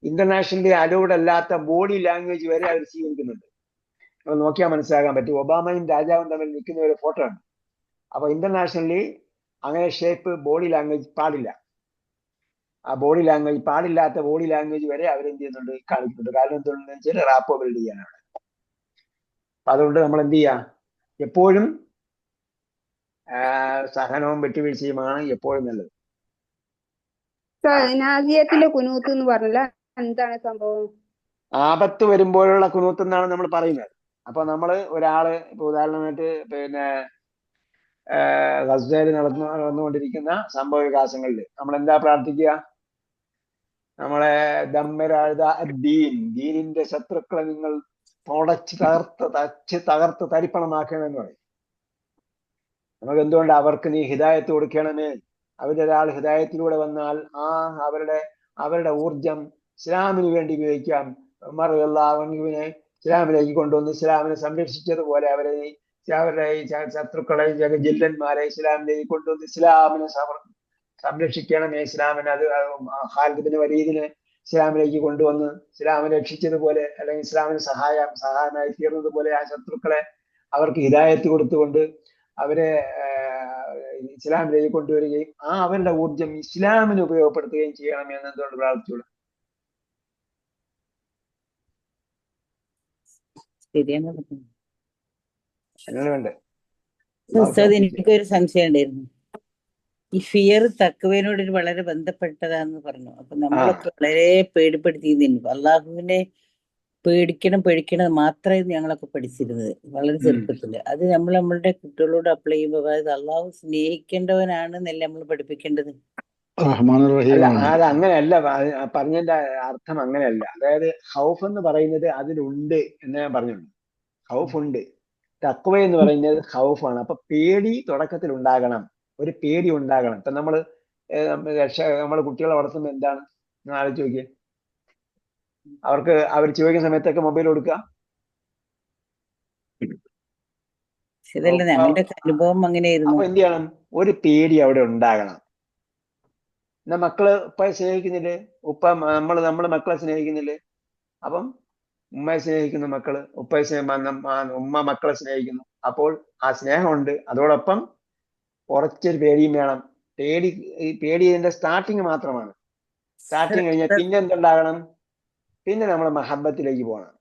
ഇന്റർനാഷണലി അലൗഡ് അല്ലാത്ത ബോഡി ലാംഗ്വേജ് വരെ അവർ സ്വീകരിക്കുന്നുണ്ട്. നമ്മൾ നോക്കിയാൽ മനസ്സിലാക്കാൻ പറ്റും. ഒബാമയും രാജാവും തമ്മിൽ നിൽക്കുന്ന ഒരു ഫോട്ടോ ആണ്. അപ്പൊ ഇന്റർനാഷണലി അങ്ങനെ ഷേപ്പ് ബോഡി ലാംഗ്വേജ് പാടില്ല. ആ ബോഡി ലാംഗ്വേജ് പാടില്ലാത്ത ബോഡി ലാംഗ്വേജ് വരെ അവരെന്ത് ചെയ്യുന്നുണ്ട്? കാണിക്കുന്നുണ്ട്. കാരണം എന്തുകൊണ്ടെന്ന് വെച്ചാൽ റാപ്പോ ബിൽഡ് ചെയ്യാനാണ്. അപ്പൊ അതുകൊണ്ട് നമ്മൾ എന്ത് ചെയ്യാ? എപ്പോഴും സഹനവും വിട്ടുവീഴ്ചയുമാണ് എപ്പോഴും നല്ലത്. നാസിയത്തിന്റെ കുനൂത്ത് എന്ന് പറഞ്ഞില്ല, എന്താണ് സംഭവം? ആപത്ത് വരുമ്പോഴുള്ള കുനൂത്ത് എന്നാണ് നമ്മൾ പറയുന്നത്. അപ്പൊ നമ്മള് ഒരാള് ഇപ്പൊ ഉദാഹരണമായിട്ട് പിന്നെ ഗസയിൽ നടന്നുകൊണ്ടിരിക്കുന്ന സംഭവ വികാസങ്ങളിൽ നമ്മൾ എന്താ പ്രാർത്ഥിക്കുക? നമ്മളെ ദീനിന്റെ ശത്രുക്കളെ നിങ്ങൾ തകർത്ത് തരിപ്പണമാക്കണമെന്ന് പറയും. നമുക്ക് എന്തുകൊണ്ട്? അവർക്ക് നീ ഹിദായത്ത് കൊടുക്കണമേ. അവരൊരാൾ ഹിദായത്തിലൂടെ വന്നാൽ അവരുടെ ഊർജം ഇസ്ലാമിന് വേണ്ടി ഉപയോഗിക്കാം. ഉമർ റളിയല്ലാഹു അൻഹുവിനെ ഇസ്ലാമിലേക്ക് കൊണ്ടുവന്ന് ഇസ്ലാമിനെ സംരക്ഷിച്ചതുപോലെ അവരുടെ ഈ ശത്രുക്കളെ ജില്ലന്മാരെ ഇസ്ലാമിലേക്ക് കൊണ്ടുവന്ന് ഇസ്ലാമിനെ സംരക്ഷിക്കണമേ. ഇസ്ലാമിനെ ഖാലിദ് ബിൻ വലീദിനെ ഇസ്ലാമിലേക്ക് കൊണ്ടുവന്ന് ഇസ്ലാമിനെ രക്ഷിച്ചതുപോലെ, അല്ലെങ്കിൽ ഇസ്ലാമിന് സഹായമായി തീർന്നതുപോലെ ആ ശത്രുക്കളെ അവർക്ക് ഹിദായത്ത് കൊടുത്തുകൊണ്ട് അവരെ ഇസ്ലാമിലേക്ക് കൊണ്ടുവരികയും അവരുടെ ഊർജം ഇസ്ലാമിന് ഉപയോഗപ്പെടുത്തുകയും ചെയ്യണമെന്ന് എന്തുകൊണ്ട് പ്രാർത്ഥിച്ചുള്ളൂ? എനിക്കൊരു സംശയം ഉണ്ടായിരുന്നു. ഈ ഫിയർ തഖ്വയോട് വളരെ ബന്ധപ്പെട്ടതാന്ന് പറഞ്ഞു. അപ്പൊ നമ്മളൊക്കെ വളരെ പേടിപ്പെടുത്തിയിരുന്നു. അള്ളാഹുവിനെ പേടിക്കണം മാത്രമേ ഞങ്ങളൊക്കെ പഠിച്ചിരുന്നത് വളരെ ചെറുപ്പത്തില്. അത് നമ്മളുടെ കുട്ടികളോട് അപ്ലൈ ചെയ്യുമ്പോൾ അതായത് അള്ളാഹു സ്നേഹിക്കേണ്ടവനാണ് എന്നല്ലേ നമ്മൾ പഠിപ്പിക്കേണ്ടത്. അത് അങ്ങനെയല്ല പറഞ്ഞതിന്റെ അർത്ഥം, അങ്ങനെയല്ല. അതായത് ഹൗഫ് എന്ന് പറയുന്നത് അതിലുണ്ട് എന്ന് ഞാൻ പറഞ്ഞിട്ടുണ്ട്. ഹൗഫ് ഉണ്ട്. തഖ്വ എന്ന് പറയുന്നത് ഹൗഫാണ്. അപ്പൊ പേടി തുടക്കത്തിൽ ഉണ്ടാകണം, ഒരു പേടി ഉണ്ടാകണം. ഇപ്പൊ നമ്മള് കുട്ടികളെ വളർത്തുമ്പോൾ എന്താണ് ആലോചിച്ച് നോക്കിയേ. അവർ ചോദിക്കുന്ന സമയത്തൊക്കെ മൊബൈൽ കൊടുക്കുക. അനുഭവം അങ്ങനെയായിരുന്നു. അപ്പൊ എന്ത് ചെയ്യണം? ഒരു പേടി അവിടെ ഉണ്ടാകണം. എന്നാ മക്കള് ഉപ്പയെ സ്നേഹിക്കുന്നില്ലേ? നമ്മള് മക്കളെ സ്നേഹിക്കുന്നില്ലേ? അപ്പം ഉമ്മയെ സ്നേഹിക്കുന്നു മക്കള്, ഉമ്മ മക്കളെ സ്നേഹിക്കുന്നു. അപ്പോൾ ആ സ്നേഹമുണ്ട്. അതോടൊപ്പം കുറച്ചൊരു പേടിയും വേണം. പേടി ഇതിന്റെ സ്റ്റാർട്ടിങ് മാത്രമാണ്. സ്റ്റാർട്ടിങ് കഴിഞ്ഞാൽ പിന്നെ എന്തുണ്ടാകണം? പിന്നെ നമ്മൾ മഹബത്തിലേക്ക് പോകണം.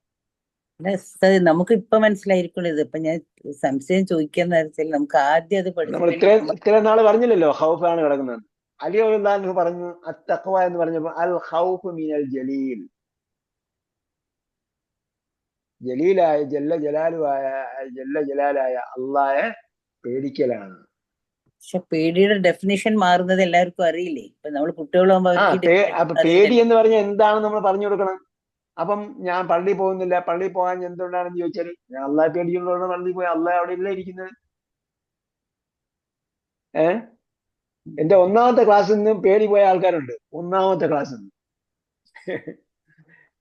നമുക്ക് ഇപ്പൊ മനസ്സിലായിരിക്കുന്നത്. ഇപ്പൊ ഞാൻ സംശയം ചോദിക്കാന്ന് വെച്ചാൽ നമുക്ക് ആദ്യം അത് നമ്മൾ ഇത്രയും നാള് പറഞ്ഞില്ലല്ലോ ഹൗഫാണ് കിടക്കുന്നത്. അലി റളിയല്ലാഹു പറഞ്ഞു അത്തഖ്വ എന്ന് പറഞ്ഞപ്പോ അൽ ഖൗഫ് മിനൽ ജലീൽ, ജലീലായ ജല്ല ജലാലായ അള്ളാഹെ പേടിക്കലാണ്. പക്ഷെ പേടിയുടെ ഡെഫിനിഷൻ മാറുന്നത് എല്ലാവർക്കും അറിയില്ലേ. ഇപ്പൊ നമ്മൾ കുട്ടികളാകുമ്പോൾ പേടി എന്ന് പറഞ്ഞാൽ എന്താണെന്ന് നമ്മൾ പറഞ്ഞു കൊടുക്കണം. അപ്പം ഞാൻ പള്ളിയിൽ പോകുന്നില്ല, പള്ളിയിൽ പോകാൻ എന്തുകൊണ്ടാണെന്ന് ചോദിച്ചാൽ ഞാൻ അള്ളാഹെ പേടിയുള്ളതാണ് പള്ളിയിൽ പോയി. അള്ളാഹ് അവിടെ ഇല്ല ഇരിക്കുന്നത്. എന്റെ ഒന്നാമത്തെ ക്ലാസ്സിൽ നിന്നും പേടി പോയ ആൾക്കാരുണ്ട്. ഒന്നാമത്തെ ക്ലാസ്സിൽ നിന്ന്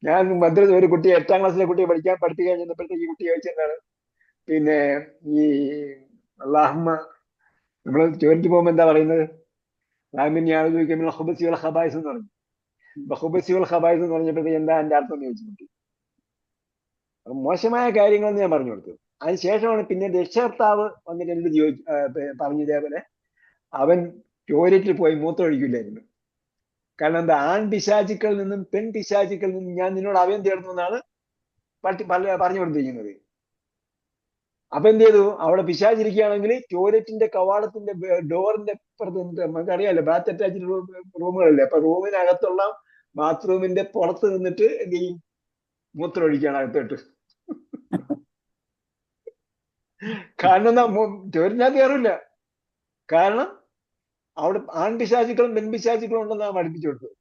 ഞാൻ മദ്രസ ഒരു കുട്ടിയെ 8ാം ക്ലാസ്സിലെ കുട്ടിയെ പഠിപ്പിക്കാൻ ചെന്നപ്പോഴത്തേക്ക് ഈ കുട്ടി ചോദിച്ചതാണ്, പിന്നെ ഈ അല്ലാഹുമ്മ നമ്മള് ചോദിച്ചു പോകുമ്പോ എന്താ പറയുന്നത്? റാമിൻ യാഊദു ബിക മിനൽ ഖുബൂസി വൽ ഖബായിസ് എന്ന് പറഞ്ഞു. ബഹുബസികൾ ഖബായിസ് എന്ന് പറഞ്ഞപ്പോഴത്തേക്ക് എന്താ എന്റെ അർത്ഥം എന്ന് ചോദിച്ചു. അപ്പൊ മോശമായ കാര്യങ്ങളെന്ന് ഞാൻ പറഞ്ഞു കൊടുത്തു. അതിനുശേഷമാണ് പിന്നെ രക്ഷകർത്താവ് വന്നിട്ട് എന്നോട് പറഞ്ഞു ഇതേപോലെ അവൻ ടോയ്ലറ്റിൽ പോയി മൂത്രമൊഴിക്കില്ലായിരുന്നു. കാരണം എന്താ, ആൺ പിശാചുക്കളിൽ നിന്നും പെൺ പിശാചുക്കളിൽ നിന്നും ഞാൻ നിന്നോട് അഭയം തേടുന്നു എന്നാണ് പറഞ്ഞു കൊടുത്തിരിക്കുന്നത്. അപ്പൊ എന്ത് ചെയ്തു, അവിടെ പിശാചിരിക്കുകയാണെങ്കിൽ ടോയ്ലറ്റിന്റെ കവാടത്തിന്റെ ഡോറിന്റെ പുറത്ത് നിന്നിട്ട്, നമുക്കറിയാലോ ബാത്ത് അറ്റാച്ച്ഡ് റൂമുകളല്ലേ, അപ്പൊ റൂമിനകത്തുള്ള ബാത്റൂമിന്റെ പുറത്ത് നിന്നിട്ട് എന്ത് ചെയ്യും, മൂത്രം ഒഴിക്കുകയാണ് അകത്തോട്ട്. കാരണം എന്താ, ടോയ്ലറ്റിനകത്ത് കയറില്ല. കാരണം അവിടെ ആൺപിശാചുക്കളും പെൺപിശാചുക്കളും ഉണ്ടെന്നാണ് പഠിപ്പിച്ചു കൊടുത്തത്.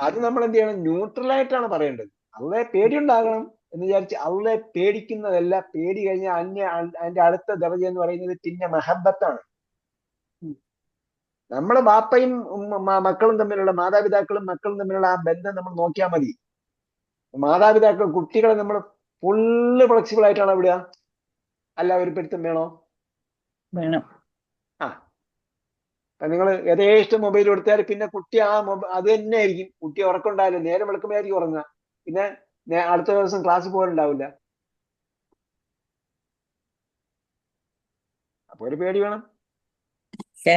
അത് നമ്മൾ എന്ത് ചെയ്യണം, ന്യൂട്രലായിട്ടാണ് പറയേണ്ടത്. അള്ളയെ പേടിയുണ്ടാകണം എന്ന് വിചാരിച്ച് അള്ളയെ പേടിക്കുന്നതല്ല. പേടി കഴിഞ്ഞാൽ അതിന്റെ അടുത്ത ദർജ എന്ന് പറയുന്നത് പിന്നെ മഹബത്താണ്. നമ്മളെ ബാപ്പയും മക്കളും തമ്മിലുള്ള, മാതാപിതാക്കളും മക്കളും തമ്മിലുള്ള ആ ബന്ധം നമ്മൾ നോക്കിയാൽ മതി. മാതാപിതാക്കൾ കുട്ടികളെ നമ്മൾ ഫുള്ള് ഫ്ലെക്സിബിൾ ആയിട്ടാണ് വിടുക, അല്ല ഒരു പിടുത്തം വേണോ? വേണം. നിങ്ങൾ യഥേഷ്ടം മൊബൈൽ കൊടുത്താൽ പിന്നെ കുട്ടി അത് തന്നെ ആയിരിക്കും. കുട്ടി ഉറക്കമുണ്ടാവില്ല, നേരം വെളുക്കുമ്പോഴായിരിക്കും ഉറങ്ങുക. പിന്നെ അടുത്ത ദിവസം ക്ലാസ്സിൽ പോകാനുണ്ടാവില്ല. അപ്പൊ ഒരു പേടി വേണം.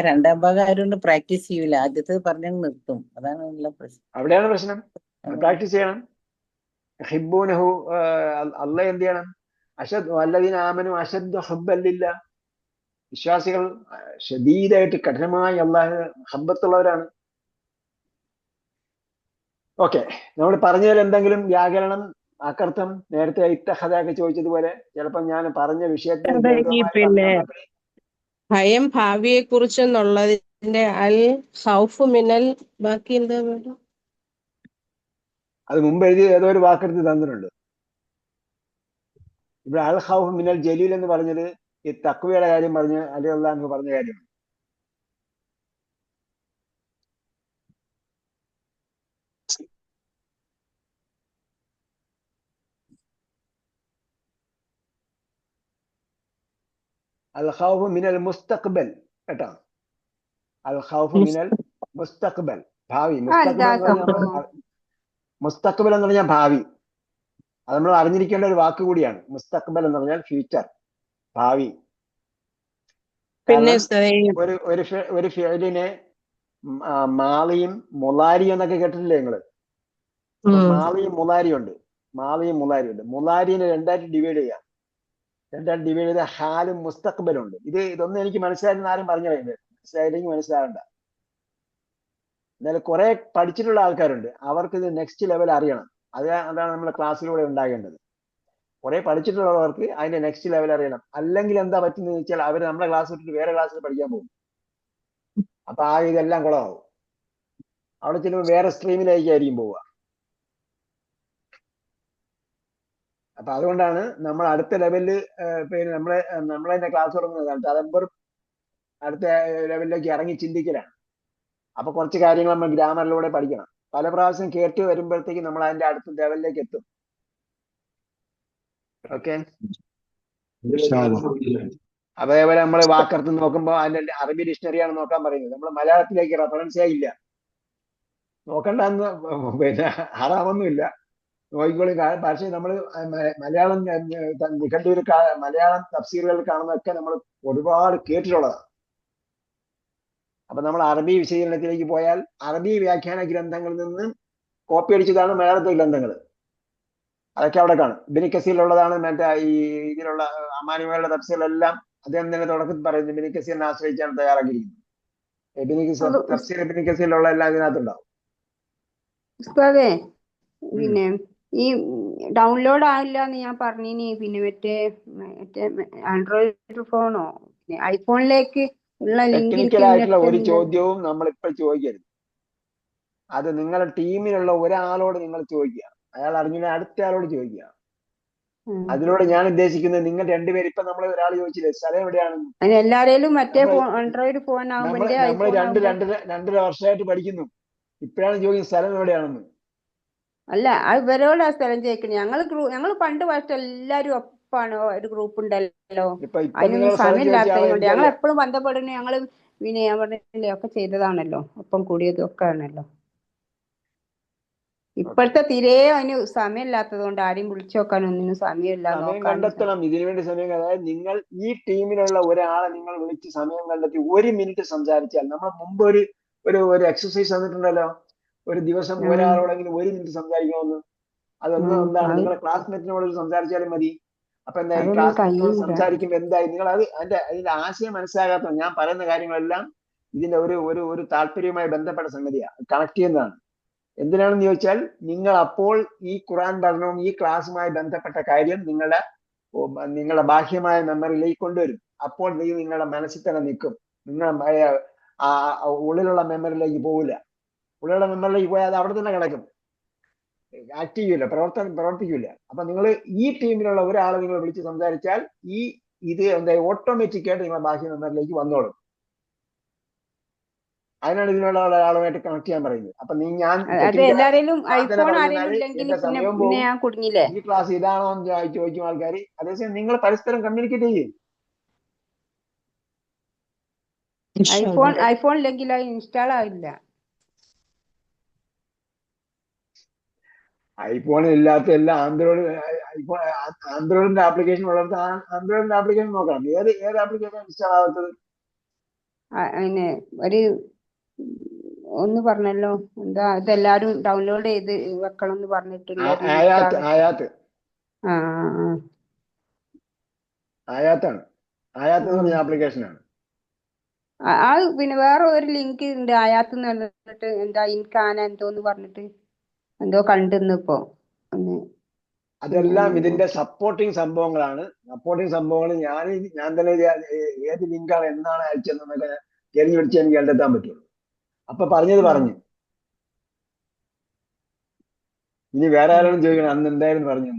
രണ്ടാം ഭാഗം ആരും പ്രാക്ടീസ് ചെയ്യൂല, ആദ്യത്തെ പറഞ്ഞ നിർത്തും. അതാണ് ഉള്ള പ്രശ്നം. അവിടെയാണ് പ്രശ്നം. പ്രാക്ടീസ് ചെയ്യണം. ഹിബ്ബൂനഹു, അള്ളാഹ് എന്ത് ചെയ്യണം, വല്ലദീന ആമനു അശദ്ദു ഹുബ്ബൻ ലില്ലാഹ്, വിശ്വാസികൾ ശദീദായിട്ട് കഠിനമായി അള്ളാഹ് ഹബ്ബത്തുള്ളവരാണ്. ഓക്കെ, നമ്മൾ പറഞ്ഞതിൽ എന്തെങ്കിലും വ്യാകരണം അക്കർത്ഥം, നേരത്തെ ഇത്തഹദൊക്കെ ചോദിച്ചതുപോലെ ചിലപ്പോൾ ഞാൻ പറഞ്ഞ വിഷയത്തിന് പിന്നെ ഭയം ഭാവിയെ കുറിച്ചെന്നുള്ളതിന്റെ അൽ ഖൗഫ് മിനൽ, ബാക്കി എന്താ വേണം? അത് മുമ്പ് എഴുതി ഏതോ ഒരു വാക്കെടുത്ത് തന്നിട്ടുണ്ട്. ഇവിടെ അൽ ഖൗഫ് മിനൽ ജലീൽ എന്ന് പറഞ്ഞത് ഈ തഖ്വയുടെ കാര്യം പറഞ്ഞ് അലി അള്ളാഹു പറഞ്ഞ കാര്യമാണ്. അൽ ഖൗഫ് മിനൽ മുസ്തഖ്ബൽ, കേട്ടോ, അൽ ഖൗഫ് മിനൽ മുസ്തഖ്ബൽ, ഭാവി. മുസ്തഖ്ബൽ എന്ന് പറഞ്ഞാൽ ഭാവി. അത് നമ്മൾ അറിഞ്ഞിരിക്കേണ്ട ഒരു വാക്ക് കൂടിയാണ്. മുസ്തഖ്ബൽ എന്ന് പറഞ്ഞാൽ ഫ്യൂച്ചർ, ഭാവി. പിന്നെ ഒരു ഫിഅലിനെ മാളിയും മുലാരിയും എന്നൊക്കെ കേട്ടിട്ടില്ലേ നിങ്ങള്? മാളിയും മുലാരിയും ഉണ്ട്. മുലാരിനെ രണ്ടായിട്ട് ഡിവൈഡ് ചെയ്യാം. ഡിവൈഡ് ചെയ്ത ഹാലും മുസ്തഖ്ബലും ഉണ്ട്. ഇതൊന്നും എനിക്ക് മനസ്സിലായിരുന്ന ആരും പറഞ്ഞു കഴിഞ്ഞത്, മനസ്സിലായില്ലെങ്കിൽ മനസ്സിലാകണ്ട. എന്നാലും കുറെ പഠിച്ചിട്ടുള്ള ആൾക്കാരുണ്ട്, അവർക്ക് ഇത് നെക്സ്റ്റ് ലെവൽ അറിയണം. അതാണ് നമ്മുടെ ക്ലാസ്സിലൂടെ ഉണ്ടാകേണ്ടത്. കുറെ പഠിച്ചിട്ടുള്ളവർക്ക് അതിന്റെ നെക്സ്റ്റ് ലെവൽ അറിയണം. അല്ലെങ്കിൽ എന്താ പറ്റുന്നത് വെച്ചാൽ അവർ നമ്മുടെ ക്ലാസ് വിട്ടിട്ട് വേറെ ക്ലാസ്സിൽ പഠിക്കാൻ പോകും. അപ്പൊ ഇതെല്ലാം കുളമാവും. അവിടെ ചിലപ്പോൾ വേറെ സ്ട്രീമിലേക്കായിരിക്കും പോവുക. അപ്പൊ അതുകൊണ്ടാണ് നമ്മൾ അടുത്ത ലെവലില് പിന്നെ നമ്മളതിന്റെ ക്ലാസ് തുടങ്ങുന്നതാണ്. തലമ്പർ അടുത്ത ലെവലിലേക്ക് ഇറങ്ങി ചിന്തിക്കലാണ്. അപ്പൊ കുറച്ച് കാര്യങ്ങൾ നമ്മൾ ഗ്രാമറിലൂടെ പഠിക്കണം. പല പ്രാവശ്യം കേട്ട് വരുമ്പോഴത്തേക്ക് നമ്മൾ അതിന്റെ അടുത്ത ലെവലിലേക്ക് എത്തും. ഓക്കെ, അതേപോലെ നമ്മൾ വാക്കർത്ഥം നോക്കുമ്പോൾ അതിന്റെ അറബി ഡിക്ഷണറിയാണ് നോക്കാൻ പറയുന്നത്. നമ്മൾ മലയാളത്തിലേക്ക് റെഫറൻസേ ഇല്ല, നോക്കണ്ടെന്ന് പിന്നെ ഹറാമൊന്നുമില്ല, നോക്കിക്കോളി. പക്ഷേ നമ്മൾ മലയാളം നിഘണ്ടുവിൽ മലയാളം തഫ്സീറുകൾ കാണുന്നതൊക്കെ നമ്മൾ ഒരുപാട് കേട്ടിട്ടുള്ളതാണ്. അപ്പൊ നമ്മൾ അറബി വിശകലനത്തിലേക്ക് പോയാൽ അറബി വ്യാഖ്യാന ഗ്രന്ഥങ്ങളിൽ നിന്ന് കോപ്പി അടിച്ചതാണ് മലയാളത്തിലെ ഗ്രന്ഥങ്ങൾ. അതൊക്കെ അവിടെ കാണും. ഇബ്നു കസീറിലുള്ളതാണ്. മറ്റേ ഈ ഇതിലുള്ള അമാനുകളുടെ തഫ്സീറെല്ലാം അദ്ദേഹം തന്നെ തുടക്കത്തിൽ പറയുന്നത് ഇബ്നു കസീറിനെ ആശ്രയിച്ചാണ് തയ്യാറാക്കിയിരിക്കുന്നത്. ഇബ്നു കസീറിലുള്ള എല്ലാം ഇതിനകത്തുണ്ടാവും. പിന്നെ ഈ ഡൗൺലോഡ് ആയില്ല എന്ന് ഞാൻ പറഞ്ഞിനി. പിന്നെ മറ്റേ ആൻഡ്രോയിഡ് ഫോണോ ഐഫോണിലേക്ക് ഉള്ള ടെക്നിക്കൽ ആയിട്ടുള്ള ഒരു ചോദ്യവും നമ്മൾ ഇപ്പോൾ ചോദിക്കരുത്. അത് നിങ്ങളുടെ ടീമിലുള്ള ഒരാളോട് നിങ്ങൾ ചോദിക്കുക. അയാൾ അറിഞ്ഞില്ല അടുത്ത ആളോട് ചോദിക്കുക. അതിലൂടെ ഞാൻ ഉദ്ദേശിക്കുന്നത് നിങ്ങൾ രണ്ടുപേരും, ഇപ്പൊ നമ്മൾ ഒരാൾ ചോദിച്ചില്ലേ സ്ഥലം എവിടെയാണെന്ന്, എല്ലാരേലും മറ്റേ ആൻഡ്രോയിഡ് ഫോൺ നമ്മൾ രണ്ടര വർഷമായിട്ട് പഠിക്കുന്നു. ഇപ്പോഴാണ് ചോദിക്കുന്നത് സ്ഥലം എവിടെയാണെന്ന്. അല്ല, ഇവരോട് ആ സ്ഥലം ചോദിക്കണേ. ഞങ്ങൾ പണ്ട് പഠിച്ച എല്ലാരും ഒപ്പാണ്, ഒരു ഗ്രൂപ്പ് ഉണ്ടല്ലോ. അതിനൊന്നും സമയമില്ലാത്തത് കൊണ്ട് ഞങ്ങൾ എപ്പോഴും ബന്ധപ്പെടുന്നു. ഞങ്ങള് പിന്നെ ഞാൻ പറഞ്ഞില്ലേ ഒക്കെ ചെയ്തതാണല്ലോ, ഒപ്പം കൂടിയതും ഒക്കെ ആണല്ലോ. ഇപ്പോഴത്തെ തീരെ അതിന് സമയമില്ലാത്തത് കൊണ്ട് ആരെയും വിളിച്ചു നോക്കാൻ ഒന്നിനും സമയമില്ല, സമയം നോക്കാനും കണ്ടെത്തണം. ഇതിനുവേണ്ടി സമയം, അതായത് നിങ്ങൾ ഈ ടീമിലുള്ള ഒരാളെ നിങ്ങൾ വിളിച്ച് സമയം കണ്ടെത്തി 1 മിനിറ്റ് സംസാരിച്ചാൽ, നമ്മൾ മുമ്പ് ഒരു ഒരു ഒരു എക്സസൈസ് തന്നിട്ടുണ്ടല്ലോ, ഒരു ദിവസം ഒരാളോടെങ്കിലും 1 മിനിറ്റ് സംസാരിക്കണമെന്ന്. അതൊന്നും എന്താണ്, അത് നിങ്ങളുടെ ക്ലാസ്മേറ്റിനോട് സംസാരിച്ചാലും മതി. അപ്പൊ എന്തായി, അതൊന്നും ക്ലാസ്മേറ്റിനോട് കഴിയൂല. സംസാരിക്കുമ്പോൾ എന്തായി, നിങ്ങൾ അതിന്റെ ആശയം മനസ്സിലാകാത്ത, ഞാൻ പറയുന്ന കാര്യങ്ങളെല്ലാം ഇതിന്റെ ഒരു ഒരു ഒരു താല്പര്യവുമായി ബന്ധപ്പെട്ട സംഗതിയാണ്, കണക്ട് ചെയ്യുന്നതാണ്. എന്തിനാണെന്ന് ചോദിച്ചാൽ, നിങ്ങൾ അപ്പോൾ ഈ ഖുർആൻ പഠനവും ഈ ക്ലാസ്സുമായി ബന്ധപ്പെട്ട കാര്യം നിങ്ങളുടെ ബാഹ്യമായ മെമ്മറിയിലേക്ക് കൊണ്ടുവരും. അപ്പോൾ നിങ്ങളുടെ മനസ്സിൽ തന്നെ നിൽക്കും. നിങ്ങളുടെ ഉള്ളിലുള്ള മെമ്മറിയിലേക്ക് പോകില്ല. ഉള്ളിലുള്ള മെമ്മറിയിലേക്ക് പോയാൽ അത് അവിടെ തന്നെ കിടക്കും, ആക്റ്റീവ് ചെയ്യില്ല, പ്രവർത്തിക്കില്ല. അപ്പൊ നിങ്ങൾ ഈ ടീമിലുള്ള ഒരാളെ നിങ്ങൾ വിളിച്ച് സംസാരിച്ചാൽ ഇത് എന്താ ഓട്ടോമാറ്റിക് ആയിട്ട് നിങ്ങളുടെ ബാഹ്യ മെമ്മറിയിലേക്ക് വന്നോളും. അതിനാണ് ഇതിനുള്ള ഒരാളുമായിട്ട് കണക്ട് ചെയ്യാൻ പറയുന്നത്. അപ്പൊ ഞാൻ എല്ലാവരും ഐഫോൺ ആരെങ്കിലും ഇല്ലെങ്കിൽ എന്റെ സമയം പിന്നെ ഞാൻ കുടുങ്ങിയില്ലേ. ഈ ക്ലാസ് ഇതാണോ എന്ന് ചോദിക്കും ആൾക്കാർ. അതേസമയം നിങ്ങൾ പരസ്പരം കമ്മ്യൂണിക്കേറ്റ് ചെയ്യും. ഐഫോൺ ഇല്ലെങ്കിൽ അത് ഇൻസ്റ്റാൾ ആവില്ല. ഐഫോൺ ഇല്ലാത്ത എല്ലാം ആൻഡ്രോയിഡിന്റെ ആപ്ലിക്കേഷൻ ഉള്ളത് ആൻഡ്രോയിഡിന്റെ ആപ്ലിക്കേഷൻ നോക്കണം. ഏത് ആപ്ലിക്കേഷൻ ഇൻസ്റ്റാൾ ആവാത്തത്? അതിന് ഒരു ഒന്ന് പറഞ്ഞല്ലോ, എന്താ ഇതെല്ലാരും ഡൗൺലോഡ് ചെയ്ത് വെക്കണം എന്ന് പറഞ്ഞിട്ടുള്ള ആയാത്താണ്. ആയാത്ത് എന്ന് പറഞ്ഞ ആപ്ലിക്കേഷനാണ്. പിന്നെ വേറെ ഒരു ലിങ്ക് ഉണ്ട് ആയാത്ത് എന്ന് പറഞ്ഞിട്ട്, എന്താ ഇൻകാന എന്തോന്ന് പറഞ്ഞിട്ട് എന്തോ കണ്ടിരുന്നു ഇപ്പൊ. അതെല്ലാം ഇതിന്റെ സപ്പോർട്ടിങ് സംഭവങ്ങളാണ്. സപ്പോർട്ടിങ് സംഭവങ്ങൾ ഞാൻ തന്നെ ഏത് ലിങ്കാണ് എന്നാണ് അയച്ചതെന്നൊക്കെ തിരഞ്ഞു പിടിച്ച് എനിക്ക് കണ്ടെത്താൻ പറ്റുള്ളൂ. അപ്പൊ പറഞ്ഞു. ഇനി വേറെ ആരോടും ചോദിക്കണം, അന്ന് എന്തായാലും പറഞ്ഞു.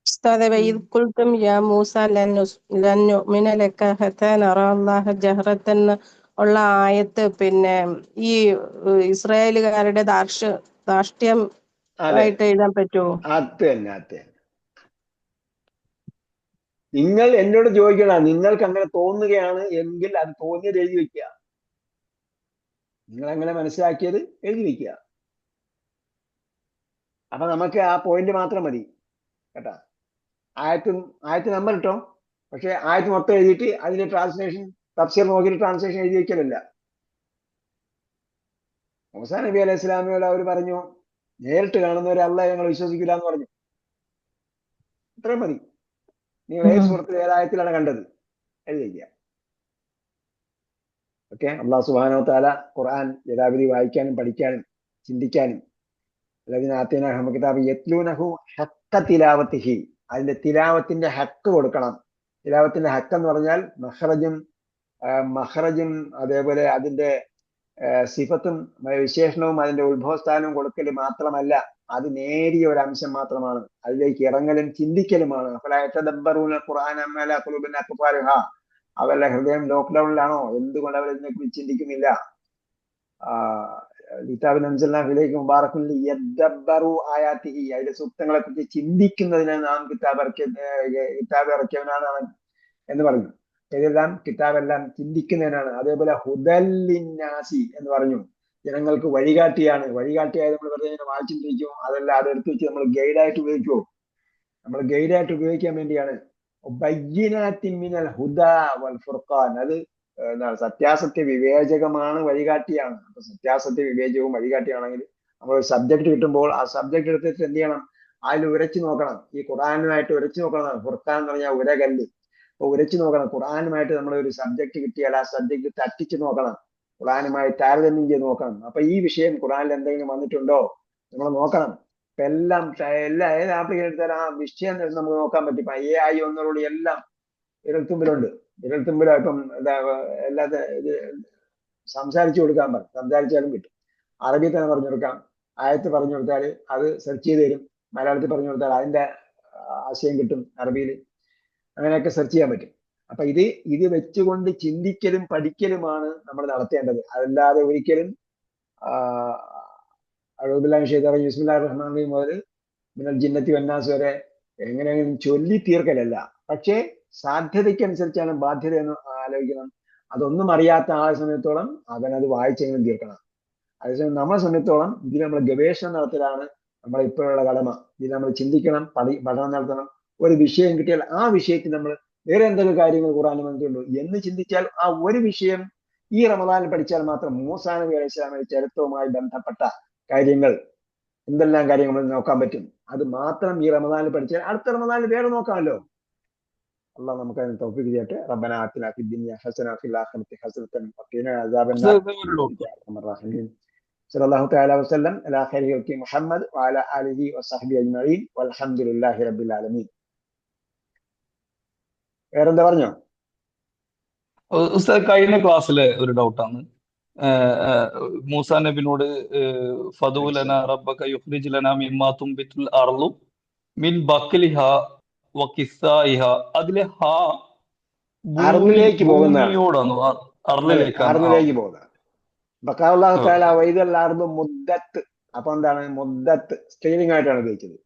ഉസ്താദേ, വഇദ് ഖുൽതും യാ മൂസ ലൻ നുഅ്മിന ലക ഹത്താ നറാ അല്ലാഹ ജഹറത്തൻ ഉള്ള ആയത്ത്, പിന്നെ ഈ ഇസ്രായേലുകാരുടെ ധാർഷ്ട്യം ആയിട്ട് എഴുതാൻ പറ്റുമോ? അത് തന്നെ. നിങ്ങൾ എന്നോട് ചോദിക്കണം, നിങ്ങൾക്ക് അങ്ങനെ തോന്നുകയാണ് എങ്കിൽ അത് തോന്നിയത് എഴുതി വെക്കുക. നിങ്ങൾ അങ്ങനെ മനസ്സിലാക്കിയത് എഴുതി വെക്കുക. അപ്പൊ നമുക്ക് ആ പോയിന്റ് മാത്രം മതി കേട്ടാ. ആയത്ത് നമ്പർ ഇട്ടോ, പക്ഷെ ആയത്ത് മൊത്തം എഴുതിയിട്ട് അതിന്റെ ട്രാൻസ്ലേഷൻ തഫ്സീർ നോക്കിയിട്ട് ട്രാൻസ്ലേഷൻ എഴുതി വെക്കലല്ല. മൂസാ നബി അലൈഹി സ്വലാമിയോട് അവർ പറഞ്ഞു, നേരിട്ട് കാണുന്നവരെ അല്ലാഹ് ഞങ്ങൾ വിശ്വസിക്കില്ല എന്ന് പറഞ്ഞു. ഇത്രയും മതി. നിങ്ങൾ ഏത് സുഹൃത്തിൽ ഏതായത്തിലാണ് കണ്ടത് എഴുതി വയ്ക്കുക. ഓക്കെ. അല്ലാഹു സുബ്ഹാനഹു വ തആല ഖുർആൻ യഥാവിധി വായിക്കാനും പഠിക്കാനും ചിന്തിക്കാനും, അതിന്റെ തിലാവത്തിന്റെ ഹക്ക് കൊടുക്കണം. തിലാവത്തിന്റെ ഹക്ക് എന്ന് പറഞ്ഞാൽ മഖ്റജും അതേപോലെ അതിന്റെ സിഫത്തും വിശേഷണവും അതിന്റെ ഉത്ഭവസ്ഥാനവും കൊടുക്കൽ മാത്രമല്ല, അത് നേരിയ ഒരു അംശം മാത്രമാണ്. അതിലേക്ക് ഇറങ്ങലും ചിന്തിക്കലുമാണ്. അവരുടെ ഹൃദയം ലോക്ക്ഡൌണിലാണോ? എന്തുകൊണ്ട് അവർ ഇതിനെക്കുറിച്ച് ചിന്തിക്കുന്നില്ല? അതിന്റെ സൂക്തങ്ങളെ കുറിച്ച് ചിന്തിക്കുന്നതിന് നാം കിതാബ് ഇറക്കിയവനാണ് അവൻ എന്ന് പറഞ്ഞു. ഇതെല്ലാം കിതാബെല്ലാം ചിന്തിക്കുന്നതിനാണ്. അതേപോലെ ഹുദല്ലിന്നാസി എന്ന് പറഞ്ഞു, ജനങ്ങൾക്ക് വഴികാട്ടിയാണ്. വഴികാട്ടിയായത് നമ്മൾ വെറുതെ ഇങ്ങനെ വായിച്ചിട്ടിരിക്കുമോ? അതല്ല, അത് എടുത്തു വെച്ച് നമ്മൾ ഗൈഡായിട്ട് ഉപയോഗിക്കുമോ? നമ്മൾ ഗൈഡായിട്ട് ഉപയോഗിക്കാൻ വേണ്ടിയാണ്. ബയ്യിനാത്തിൻ ഹുദാ വൽ ഫുർഖാൻ, അത് സത്യാസത്യ വിവേചകമാണ്, വഴികാട്ടിയാണ്. അപ്പൊ സത്യാസത്യ വിവേചകവും വഴികാട്ടിയാണെങ്കിൽ നമ്മൾ ഒരു സബ്ജക്ട് കിട്ടുമ്പോൾ ആ സബ്ജക്ട് എടുത്തിട്ട് എന്ത് ചെയ്യണം? അതിൽ ഉരച്ചു നോക്കണം. ഈ ഖുർആനുമായിട്ട് ഉരച്ചു നോക്കണം. ഫുർഖാൻ എന്ന് പറഞ്ഞാൽ ഉരകല്ല്. അപ്പൊ ഉരച്ചു നോക്കണം. ഖുർആനുമായിട്ട് നമ്മൾ ഒരു സബ്ജക്ട് കിട്ടിയാൽ ആ സബ്ജക്ട് തട്ടിച്ചു നോക്കണം, ഖുർആനുമായി താരതമ്യം ചെയ്ത് നോക്കണം. അപ്പൊ ഈ വിഷയം ഖുർആനിൽ എന്തെങ്കിലും വന്നിട്ടുണ്ടോ നമ്മൾ നോക്കണം. ഇപ്പൊ ഏത് ആപ്ലിക്കേഷൻ എടുത്താലും ആ വിഷയം നമുക്ക് നോക്കാൻ പറ്റും. ഇപ്പൊ AI ഒന്നുകൂടി എല്ലാം വിരൽത്തുമ്പിലുണ്ട്. ഇപ്പം എല്ലാത്ത ഇത് സംസാരിച്ചു കൊടുക്കാൻ പറയും, സംസാരിച്ചാലും കിട്ടും. അറബി തന്നെ പറഞ്ഞു കൊടുക്കാം. ആയത്ത് പറഞ്ഞു കൊടുത്താൽ അത് സെർച്ച് ചെയ്ത് തരും. മലയാളത്തിൽ പറഞ്ഞു കൊടുത്താൽ അതിന്റെ ആശയം കിട്ടും അറബിയിൽ. അങ്ങനെയൊക്കെ സെർച്ച് ചെയ്യാൻ പറ്റും. അപ്പൊ ഇത് വെച്ചുകൊണ്ട് ചിന്തിക്കലും പഠിക്കലുമാണ് നമ്മൾ നടത്തേണ്ടത്. അതല്ലാതെ ഒരിക്കലും ബിസ്മില്ലാഹിർ റഹ്മാനിർ റഹീം മുതൽ മിനൽ ജിന്നത്തി വന്നാസ് വരെ എങ്ങനെയെങ്കിലും ചൊല്ലി തീർക്കലല്ല. പക്ഷേ സാധ്യതയ്ക്കനുസരിച്ചാണ് ബാധ്യത എന്ന് ആലോചിക്കണം. അതൊന്നും അറിയാത്ത ആ സമയത്തോളം അവനത് വായിച്ചെങ്കിലും തീർക്കണം. അതേസമയം നമ്മളെ സംബന്ധിച്ചോളം ഇതിൽ നമ്മൾ ഗവേഷണം നടത്തലാണ് നമ്മളെ ഇപ്പോഴുള്ള കടമ. ഇതിൽ നമ്മൾ ചിന്തിക്കണം, പഠനം നടത്തണം. ഒരു വിഷയം കിട്ടിയാൽ ആ വിഷയത്തിൽ നമ്മൾ വേറെ എന്തൊക്കെ കാര്യങ്ങൾ ഖുർആനിൽ വന്നിട്ടുള്ളൂ എന്ന് ചിന്തിച്ചാൽ ആ ഒരു വിഷയം ഈ റമദാനിൽ പഠിച്ചാൽ മാത്രം മൂസാ നബി അലൈഹി സ്വലാമിന്റെ ചരിത്രവുമായി ബന്ധപ്പെട്ട കാര്യങ്ങൾ എന്തെല്ലാം കാര്യങ്ങൾ നമ്മൾ നോക്കാൻ പറ്റും. അത് മാത്രം ഈ റമദാനിൽ പഠിച്ചാൽ അടുത്ത റമദാനിൽ വേറെ നോക്കാമല്ലോ. അള്ളാഹ് നമുക്ക് അതിന് തൗഫീഖ് ചെയ്യട്ടെ. റബ്ബനാ ആതിനാ ഫിദ് ദുനിയ ഹസന വഫിൽ ആഖിറതി ഹസനതൻ വഖിനാ അദാബന്നാർ. സല്ലല്ലാഹു തആല വസല്ലം അലാ ഖൈരി ഖൽഖി മുഹമ്മദ് വഅലാ ആലിഹി വസഹ്ബിഹി അജ്മഈൻ വൽഹംദുലില്ലാഹി റബ്ബിൽ ആലമീൻ. വേറെന്താ പറഞ്ഞോ? ഉസ്താദ്, കഴിഞ്ഞ ക്ലാസ്സിലെ ഒരു ഡൗട്ടാണ്. മൂസാ നബിനോട് ഫദു ലനാ റബ്ബക യുഖ്രിജ് ലനാ മിമ്മാ തുംബിത്തുൽ അർളു മിൻ ബഖ്ലിഹാ വഖിസ്സായിഹ, അതിലെ ഹാ അർളിലേക്ക് പോകുന്നതാണ്. ഭൂമിയോടാണ്, അർളിലേക്കാണ്. അർളിലേക്ക് പോകുന്നത്. ബഖാഅല്ലാഹു തആല വൈദൽ അർദു മുദ്ദത്ത്. അപ്പൊ എന്താണ് മുദ്ദത്ത്? സ്ത്രീലിംഗ് ആയിട്ടാണ് ഉപയോഗിച്ചത്.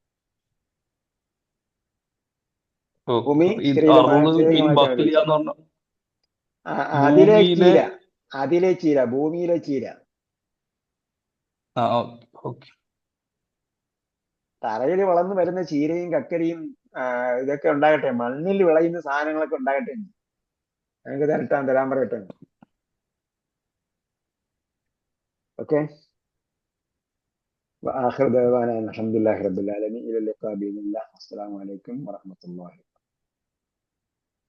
ഭൂമി അതിലെ ചീര, അതിലെ ചീര, ഭൂമിയിലെ ചീര. തറയിൽ വളർന്നു വരുന്ന ചീരയും കക്കരിയും ഇതൊക്കെ ഉണ്ടാകട്ടെ, മണ്ണിൽ വിളയുന്ന സാധനങ്ങളൊക്കെ ഉണ്ടാകട്ടെ. ഞങ്ങൾക്ക് തരാൻ പറയട്ടെ. ഓക്കെ. وآخر دعوانا الحمد لله رب العالمين إلى اللقاء بإذن الله. السلام عليكم ورحمة الله.